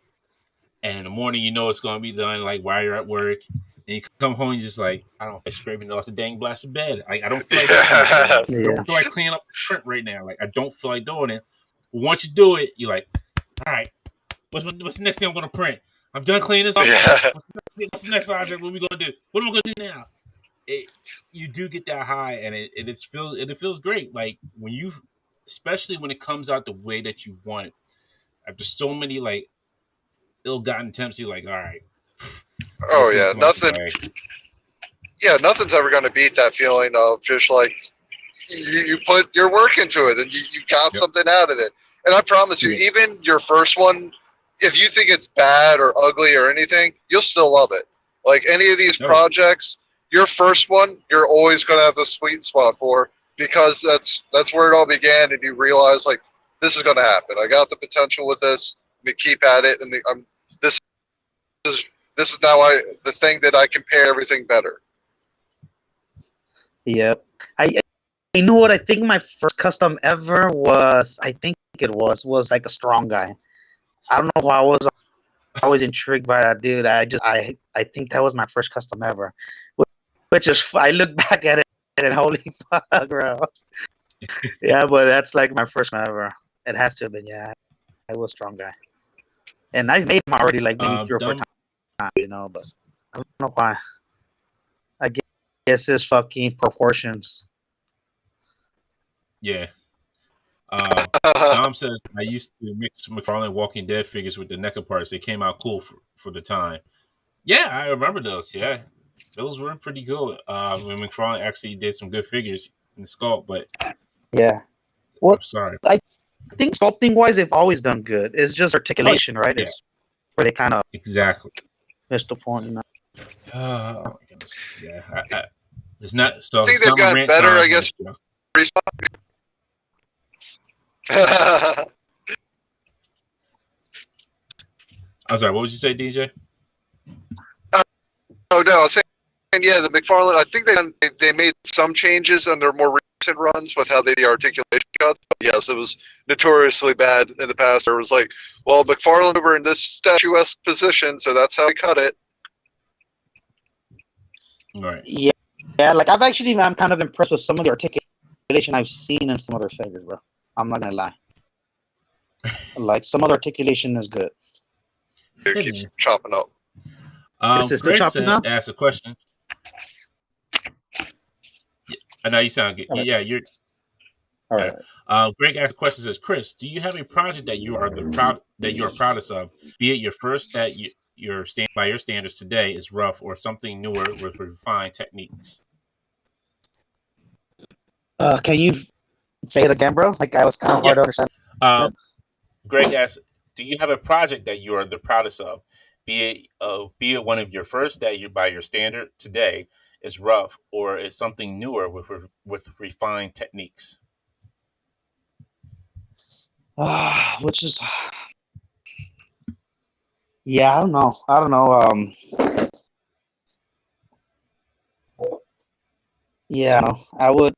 and in the morning you know it's gonna be done like while you're at work, and you come home and just like, I don't feel scraping it off the dang blasted bed. Like I don't feel like I don't feel like cleaning up the print right now. Like I don't feel like doing it. But once you do it, you're like, all right, what's the next thing I'm gonna print? I'm done cleaning this up. What's the next object? What are we gonna do? What am I gonna do now? You do get that high, and it feels great. Like when you, especially when it comes out the way that you want it. After so many like ill-gotten attempts, you're like, all right. Oh yeah, nothing's ever gonna beat that feeling of just like you put your work into it and you got something out of it. And I promise you, even your first one, if you think it's bad or ugly or anything, you'll still love it. Like any of these projects, your first one, you're always going to have a sweet spot for, because that's where it all began, and you realize like this is going to happen. I got the potential with this. Let me keep at it, and this is now the thing that I compare everything better. Yep. You know what? I think my first custom ever was, I think it was like a strong guy. I don't know why I was always intrigued by that dude. I think that was my first custom ever. Which is, I look back at it and holy fuck, bro. Yeah, but that's like my first one ever. It has to have been, I was a strong guy. And I made him already like maybe 3 or 4 times, you know, but I don't know why. I guess his fucking proportions. Yeah. Dom says, I used to mix McFarlane Walking Dead figures with the NECA parts. They came out cool for the time. Yeah, I remember those. Yeah. Those were pretty cool. When McFarlane actually did some good figures in the sculpt, but Well, I'm sorry. I think sculpting wise, they've always done good. It's just articulation, right? It's where they kind of missed the point. You know? Oh my goodness. Yeah, it's not. So I think they've gotten better, I guess. I'm sorry. What would you say, DJ? Oh no, I was saying, the McFarlane. I think they made some changes on their more recent runs with how they do the articulation cuts. But yes, it was notoriously bad in the past. It was like, well, McFarlane over in this statuesque position, so that's how we cut it. Right. Yeah. Like I'm kind of impressed with some of the articulation I've seen in some other figures, bro. I'm not gonna lie. Like some of the articulation is good. It keeps chopping up. Greg asked a question. Yeah, I know you sound good. Right. Yeah, you're. All right. Greg asked a question. Says, Chris, do you have a project that you are proudest of? Be it your first that your by your standards today is rough, or something newer with refined techniques. Can you say it again, bro? Like I was kind of hard to understand. Greg asked, do you have a project that you are the proudest of? Be it one of your first that you by your standard today is rough, or is something newer with refined techniques? Which is, I don't know. I would.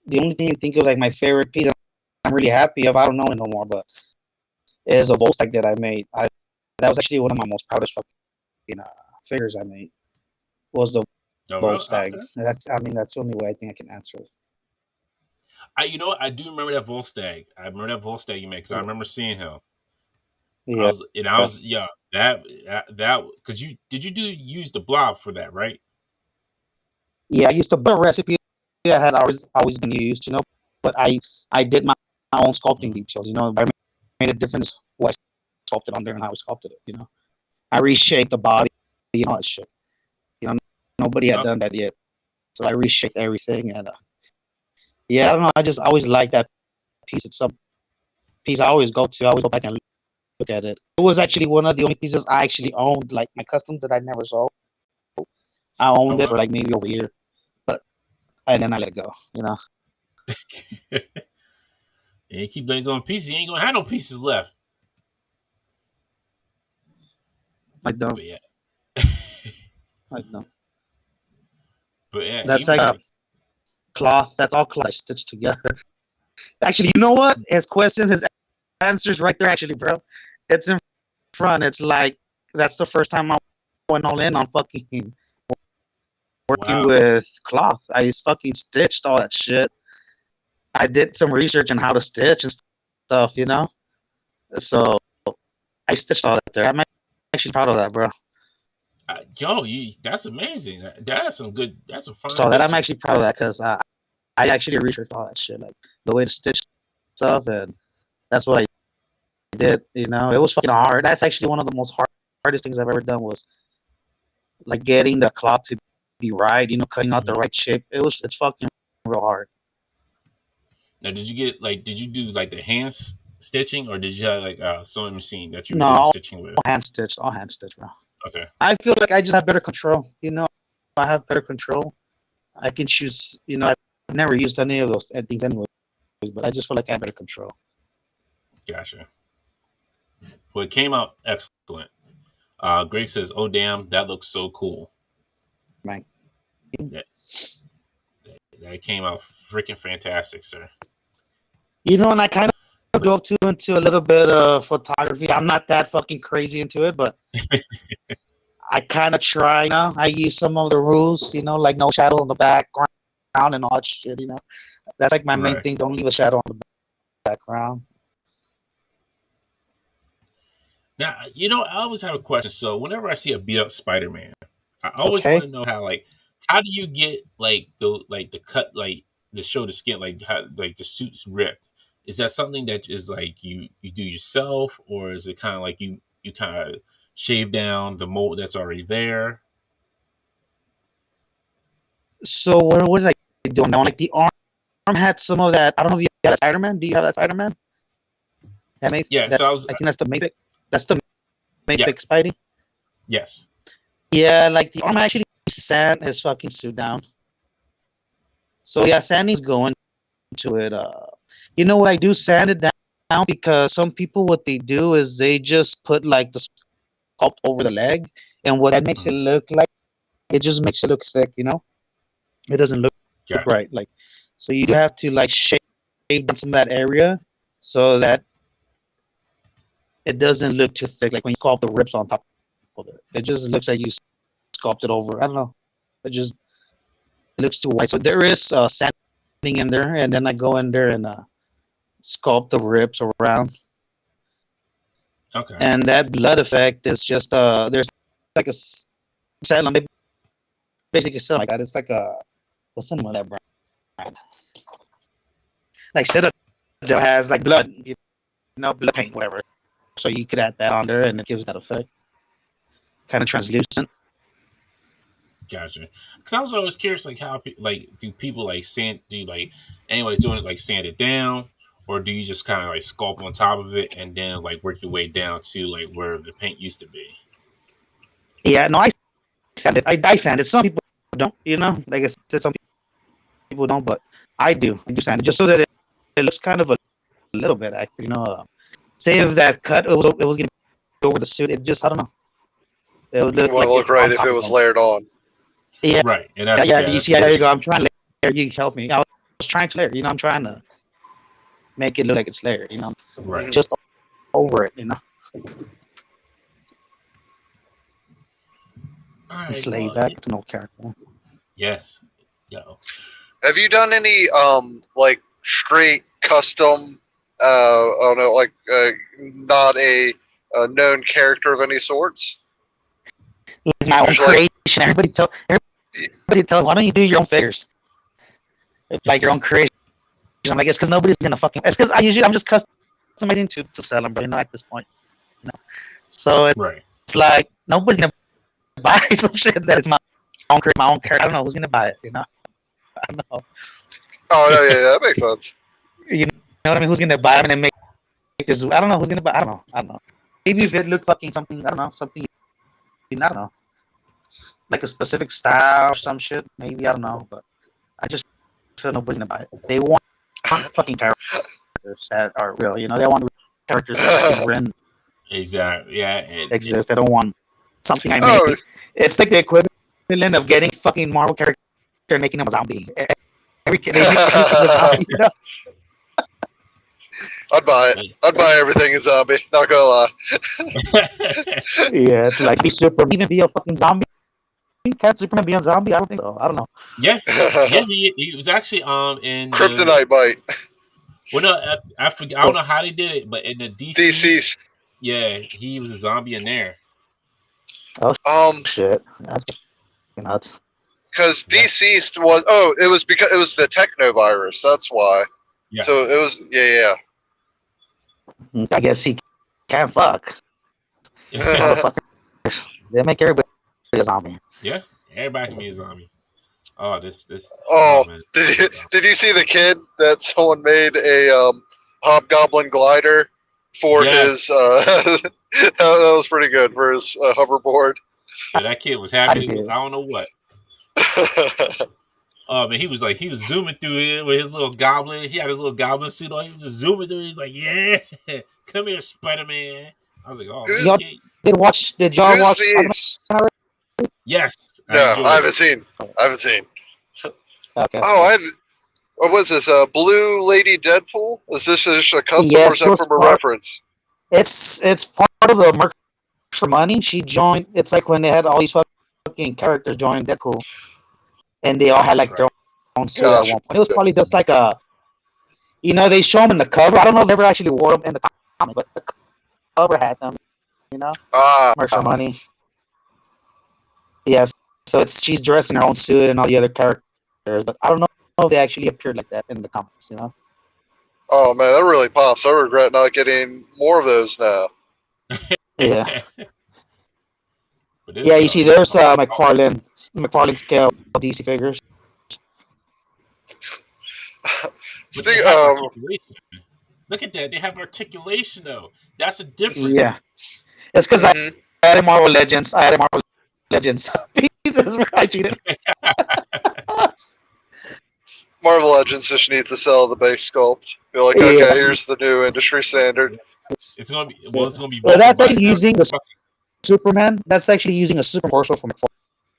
The only thing I think of like my favorite piece I'm really happy of, I don't know it no more, but is a Volstagg that I made. That was actually one of my most proudest figures I made. Was the Volstagg. Okay. That's the only way I think I can answer it. I do remember that Volstagg. I remember that Volstagg you made because I remember seeing him. Yeah. That because did you use the blob for that, right? Yeah, I used the recipe that had always been used, you know, but I did my own sculpting details, you know. I made a difference what I sculpted on there and how I sculpted it, you know. I reshaped the body, you know, that shit. You know, nobody had done that yet, so I reshaped everything, and I don't know. I just always like that piece. It's some piece I always go back and look at it. It was actually one of the only pieces I actually owned, like my custom that I never sold. I owned it for like maybe a year, and then I let it go. And you keep letting go of pieces, you ain't gonna have no pieces left. I don't. But yeah. I don't. But yeah, That's like a cloth. That's all cloth stitched together. Actually, you know what? His questions, his answers, right there. Actually, bro, it's in front. It's like that's the first time I went all in on fucking working with cloth. I just fucking stitched all that shit. I did some research on how to stitch and stuff, So I stitched all that there. I'm actually proud of that, bro. That's amazing. That's some good. That's some fun. So that I'm actually proud of that because I actually researched all that shit, like the way to stitch stuff, and that's what I did. It was fucking hard. That's actually one of the most hardest things I've ever done was like getting the cloth to be right. Cutting out the right shape. It's fucking real hard. Now, did you do like the hand stitching, or did you have like a sewing machine that you were doing stitching with? All hand stitch, bro. Okay. I feel like I just have better control. I have better control. I can choose. I've never used any of those things anyways, but I just feel like I have better control. Gotcha. Well, it came out excellent. Greg says, "Oh damn, that looks so cool." Right. That came out freaking fantastic, sir. And I kind of go into a little bit of photography. I'm not that fucking crazy into it, but I kind of try. I use some of the rules. Like no shadow on the background and all that shit. That's like my main thing. Don't leave a shadow on the background. Now, I always have a question. So whenever I see a beat up Spider-Man, I always want to know how do you get the cut, like to show the skin, like how like the suit's ripped? Is that something that is like you do yourself, or is it kind of like you kind of shave down the mold that's already there? So what was I doing now? Like the arm had some of that. I don't know if you have that Spider-Man. Do you have that Spider-Man? Yeah. So I think that's the Matrix. That's the Matrix Spidey. Yes. Yeah, like the arm actually sand his fucking suit down. So yeah, sanding's going to it. What I do? Sand it down because some people what they do is they just put like the sculpt over the leg, and what that makes it look like, it just makes it look thick. It doesn't look bright. Like, so you have to like shave down some of that area so that it doesn't look too thick. Like when you sculpt the rips on top of it, it just looks like you sculpted over. I don't know. It looks too white. So there is sanding in there, and then I go in there and sculpt the rips around. Okay. And that blood effect is just there's like a satellite, basically something like that. It's like what's the name of that brand? Like Cerda has like blood, blood paint, whatever. So you could add that on there, and it gives that effect, kind of translucent. Gotcha. Because I was always curious, like how do people like anybody's doing it like sand it down, or do you just kind of like sculpt on top of it and then like work your way down to like where the paint used to be? Yeah, no, I sand it. I sand it. Some people don't, like I said, some people don't, but I do. I do sand it just so that it looks kind of a little bit accurate. Say if that cut it was getting over the suit, it just I don't know. It would look right if it was layered on. Yeah, right. And you see, there you go. I'm trying to layer. You help me. I was trying to layer. I'm trying to make it look like it's layered. Right. Just over it. Right, just lay back to no character. Yes. Yo. Have you done any like straight custom? I don't know, like not a known character of any sorts. Like my own creation. Everybody tell. Why don't you do your own figures? Like your own creation. I'm like, it's because nobody's gonna fucking. It's because I'm just customizing to sell them, but at this point, So it's like nobody's gonna buy some shit that is my own character. I don't know who's gonna buy it. I don't know. Oh yeah, that makes sense. You know what I mean? Who's gonna buy it and make this? I don't know who's gonna buy. I don't know. maybe if it looked fucking something, I don't know, something, I don't know, like a specific style or some shit. Maybe I don't know, but I just feel nobody's gonna buy it. They want fucking characters that are real. You know, they want characters that can run Exactly. Yeah. And exist. They don't want something I Oh, made. It's like the equivalent of getting fucking Marvel character and making them a zombie. They make everything a zombie. You know? I'd buy it. I'd buy everything a zombie. Not gonna lie. Yeah, it's like be Superman, even be a fucking zombie. Can't Superman be a zombie? I don't think so. I don't know. yeah. Yeah. He was actually in the, Kryptonite bite. well, no, I forget. I don't know how they did it, but in the DC, Deceased. yeah, he was a zombie in there. Shit, that's nuts. Because Yeah. deceased was it was because it was the techno virus. That's why. Yeah. So it was yeah. I guess he can't fuck. Motherfucker. They make everybody a zombie. Yeah, everybody can be a zombie. Oh, this. Oh, man. did you see the kid that someone made a hobgoblin glider for Yes. his? That was pretty good for his hoverboard. Yeah, that kid was I happy. see it. I don't know what. Oh man, he was zooming through it with his little goblin. He had his little goblin suit on. He was just zooming through it. He's like, "Yeah, come here, Spider Man." I was like, "Oh man, Y'all kid." did y'all Who's watch? these? Yes, I No, enjoyed I it. haven't seen. Okay. Oh, what was this? Blue Lady Deadpool? Is this just a custom Yes, or is that it was from a part- reference? It's part of the Merc for Money. She joined. It's like when they had all these fucking characters join Deadpool, and they all had like their own suit at Gotcha. one point. It was probably just like a, they show them in the cover. I don't know if they ever actually wore them in the comic, but the cover had them. Merc for Money. Yes. So she's dressed in her own suit and all the other characters, but I don't know if they actually appeared like that in the comics. Oh man, that really pops. I regret not getting more of those now. Yeah. But this, Yeah, you see, there's McFarlane scale DC figures. but they Speaking have articulation. Look at that. They have articulation though. That's a difference. Yeah, it's because I added Marvel Legends. Jesus, I cheated. Marvel Legends just needs to sell the base sculpt. Be like, okay, here's the new industry standard. It's gonna be Well, that's actually using the Superman. That's actually using a super parcel from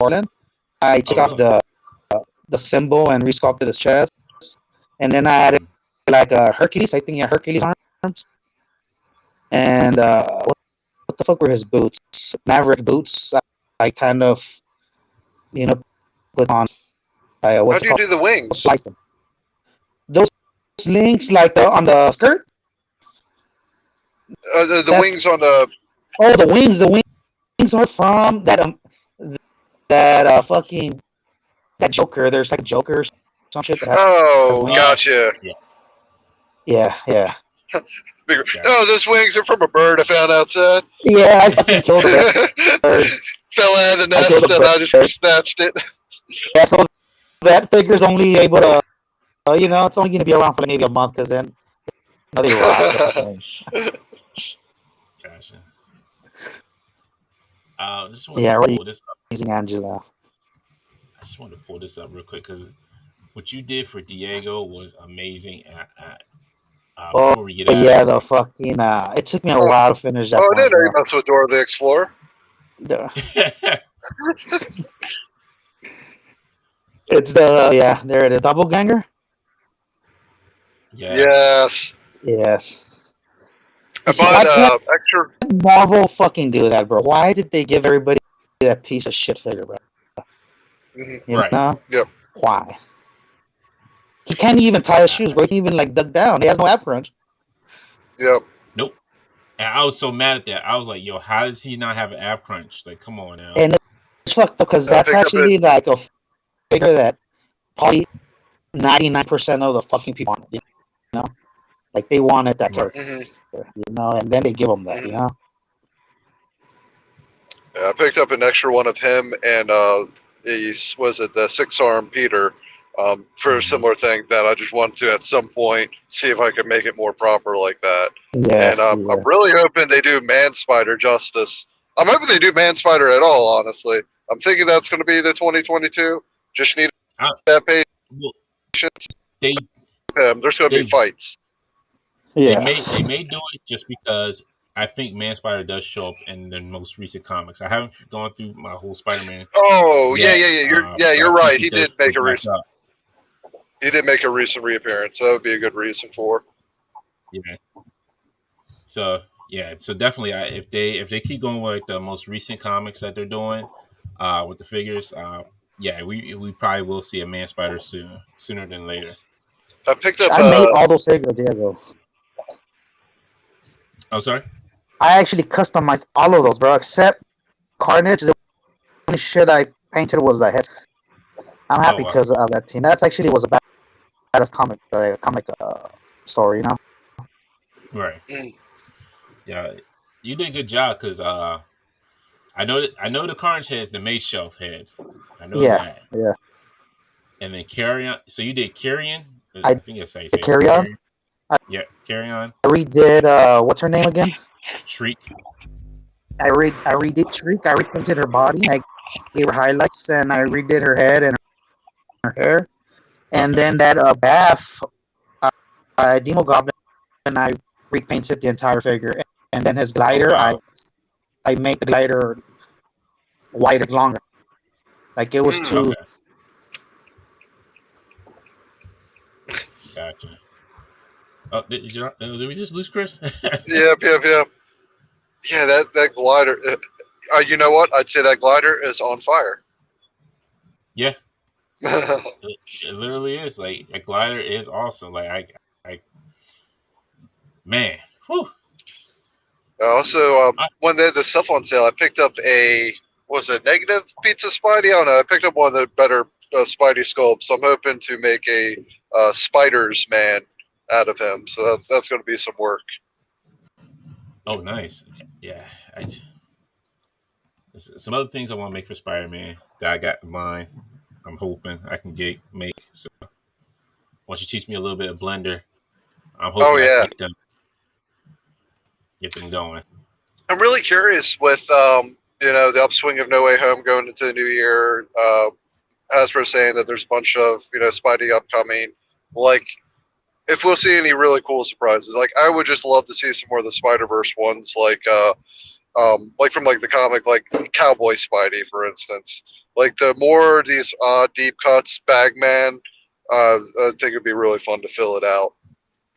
McFarlane. I took off the symbol and resculpted his chest, and then I added like a Hercules. I think Hercules arms. And what the fuck were his boots? Maverick boots. I kind of, put on. How do you do the wings? Slice them. Those links like on the skirt. The wings on the. Oh, the wings. The wings are from that fucking that Joker. There's like a Joker or some shit. Oh, gotcha. Yeah. Oh, those wings are from a bird I found outside. Yeah, I fucking killed it. Fell out of the nest and I just snatched it. Yeah, so that figure's only able to, it's only going to be around for maybe a month because then they rot. Gotcha. Just want to pull this up. Using Angela. I just want to pull this up real quick because what you did for Diego was amazing. Before we get out, yeah, the fucking. It took me a while to finish that. Oh, I didn't know you messed with Dora the Explorer. It's there it is, double ganger. Yes. I bought extra. Marvel fucking do that, bro. Why did they give everybody that piece of shit figure, bro? You know? Yep. Why? He can't even tie his shoes, bro. He even dug down. He has no ab crunch. Yep. Nope. And I was so mad at that. I was like, yo, how does he not have an ab crunch? Like, come on now. And it's fucked up because that's actually like a figure that probably 99% of the fucking people want it, Like they wanted that character, and then they give them that, Yeah, I picked up an extra one of him and the 6-arm Peter for a similar thing that I just wanted to at some point see if I could make it more proper like that. Yeah, And I'm really hoping they do Man Spider justice. I'm hoping they do Man Spider at all, honestly. I'm thinking that's going to be the 2022. Just need that patience. They There's going to be fights. yeah. They may do it just because I think Man Spider does show up in the most recent comics. I haven't gone through my whole Spider-Man. Oh yet, you're right. He did make a recent. He did make a recent reappearance. So that would be a good reason for. Yeah. So definitely, if they keep going with the most recent comics that they're doing, with the figures, we probably will see a Man Spider sooner than later. I picked up. I made all those figures, Diego. Oh, sorry. I actually customized all of those, bro, except Carnage. The only shit I painted was the head. I'm happy because of that team. That's actually was a badass comic story, you know. Right. Yeah, you did a good job because I know the Carnage has the Mace Shelf head. I know that. Yeah. And then Carrion. So you did Carrion. I think that's how you say it. Carrion. Yeah, Carrion. I redid what's her name again? Shriek. I redid Shriek. I repainted her body. I gave her highlights, and I redid her head and her hair. And then that Bath, Demo Goblin, and I repainted the entire figure. And then his glider, I made the glider wider, longer. Like it was too. Okay. Gotcha. Oh, did we just lose Chris? Yep. Yeah, that glider. You know what? I'd say that glider is on fire. Yeah. It literally is. Like, a glider is awesome. Like, man. Whew. Also, when they had the stuff on sale, I picked up negative pizza Spidey? I don't know. I picked up one of the better Spidey sculpts. I'm hoping to make a Spiders Man out of him. So that's going to be some work. Oh, nice. Yeah. Some other things I want to make for Spider-Man that I got in mind. I'm hoping I can make. So once you teach me a little bit of Blender, I'm hoping I can get them going. I'm really curious with the upswing of No Way Home going into the new year. Hasbro saying that there's a bunch of Spidey upcoming. Like, if we'll see any really cool surprises, like I would just love to see some more of the Spider-Verse ones, like from the comic, like Cowboy Spidey, for instance. Like the more these deep cuts, Bagman, I think it'd be really fun to fill it out.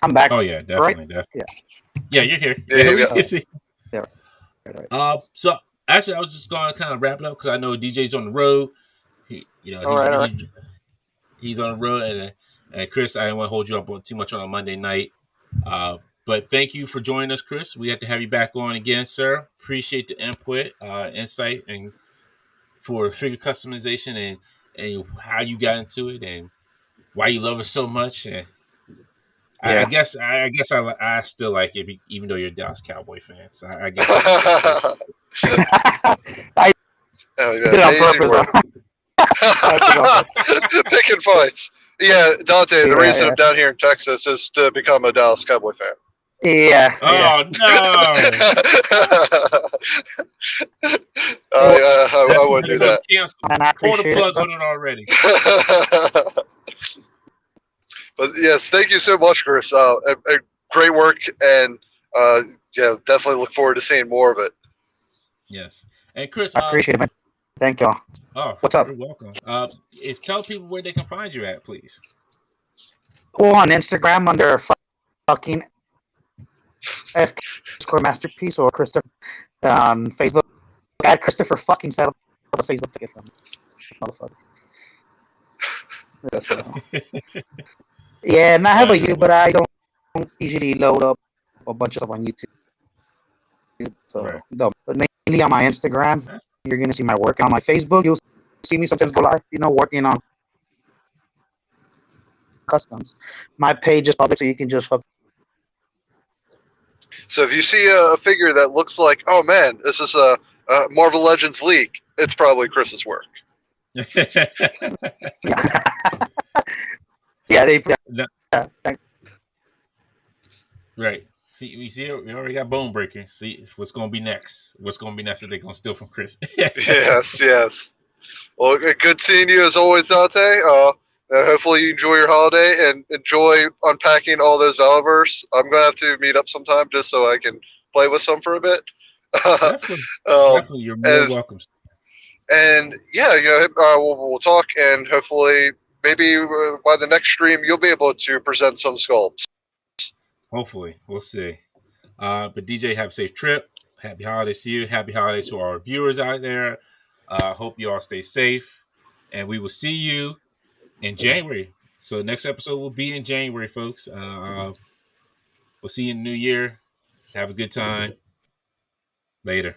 I'm back. Oh yeah, definitely, right? Yeah, you're here. Yeah, we can see. Yeah. Right. So actually, I was just going to kind of wrap it up because I know DJ's on the road. He's on the road, and Chris, I didn't want to hold you up too much on a Monday night. But thank you for joining us, Chris. We have to have you back on again, sir. Appreciate the input, insight, and for figure customization and how you got into it and why you love it so much. And I guess I still like it, even though you're a Dallas Cowboy fan. So I guess. Picking fights. Yeah, Dante. The reason I'm down here in Texas is to become a Dallas Cowboy fan. Yeah. Oh no! I wouldn't do that. Pull the plug on it already. But yes, thank you so much, Chris. Great work, and definitely look forward to seeing more of it. Yes, and Chris, I appreciate it. Thank y'all. Oh, what's up? You're welcome. Tell people where they can find you at, please. Well, on Instagram under fucking FK Masterpiece or Christopher. On Facebook, at Christopher fucking set up the Facebook ticket from motherfucker. Yeah, and I have a YouTube, but I don't usually load up a bunch of stuff on YouTube. So no, but mainly on my Instagram, you're gonna see my work. On my Facebook, you'll see me sometimes go live, working on customs. My page is public, so you can just So if you see a figure that looks like, oh man, this is a Marvel Legends leak, it's probably Chris's work. Yeah, they. No, Thanks. right. See, we already got Bone Breaker. See what's gonna be next. What's gonna be next that they're gonna steal from Chris. Yes, yes. Well, good seeing you as always, Dante. Hopefully you enjoy your holiday and enjoy unpacking all those Valverse. I'm gonna have to meet up sometime just so I can play with some for a bit. Definitely, um, definitely, you're more and welcome. yeah, we'll talk and hopefully maybe by the next stream you'll be able to present some sculpts. Hopefully, we'll see. But DJ, have a safe trip. Happy holidays to you. Happy holidays to our viewers out there. Hope you all stay safe, and we will see you in January. So next episode will be in January, folks. We'll see you in the new year. Have a good time. Later.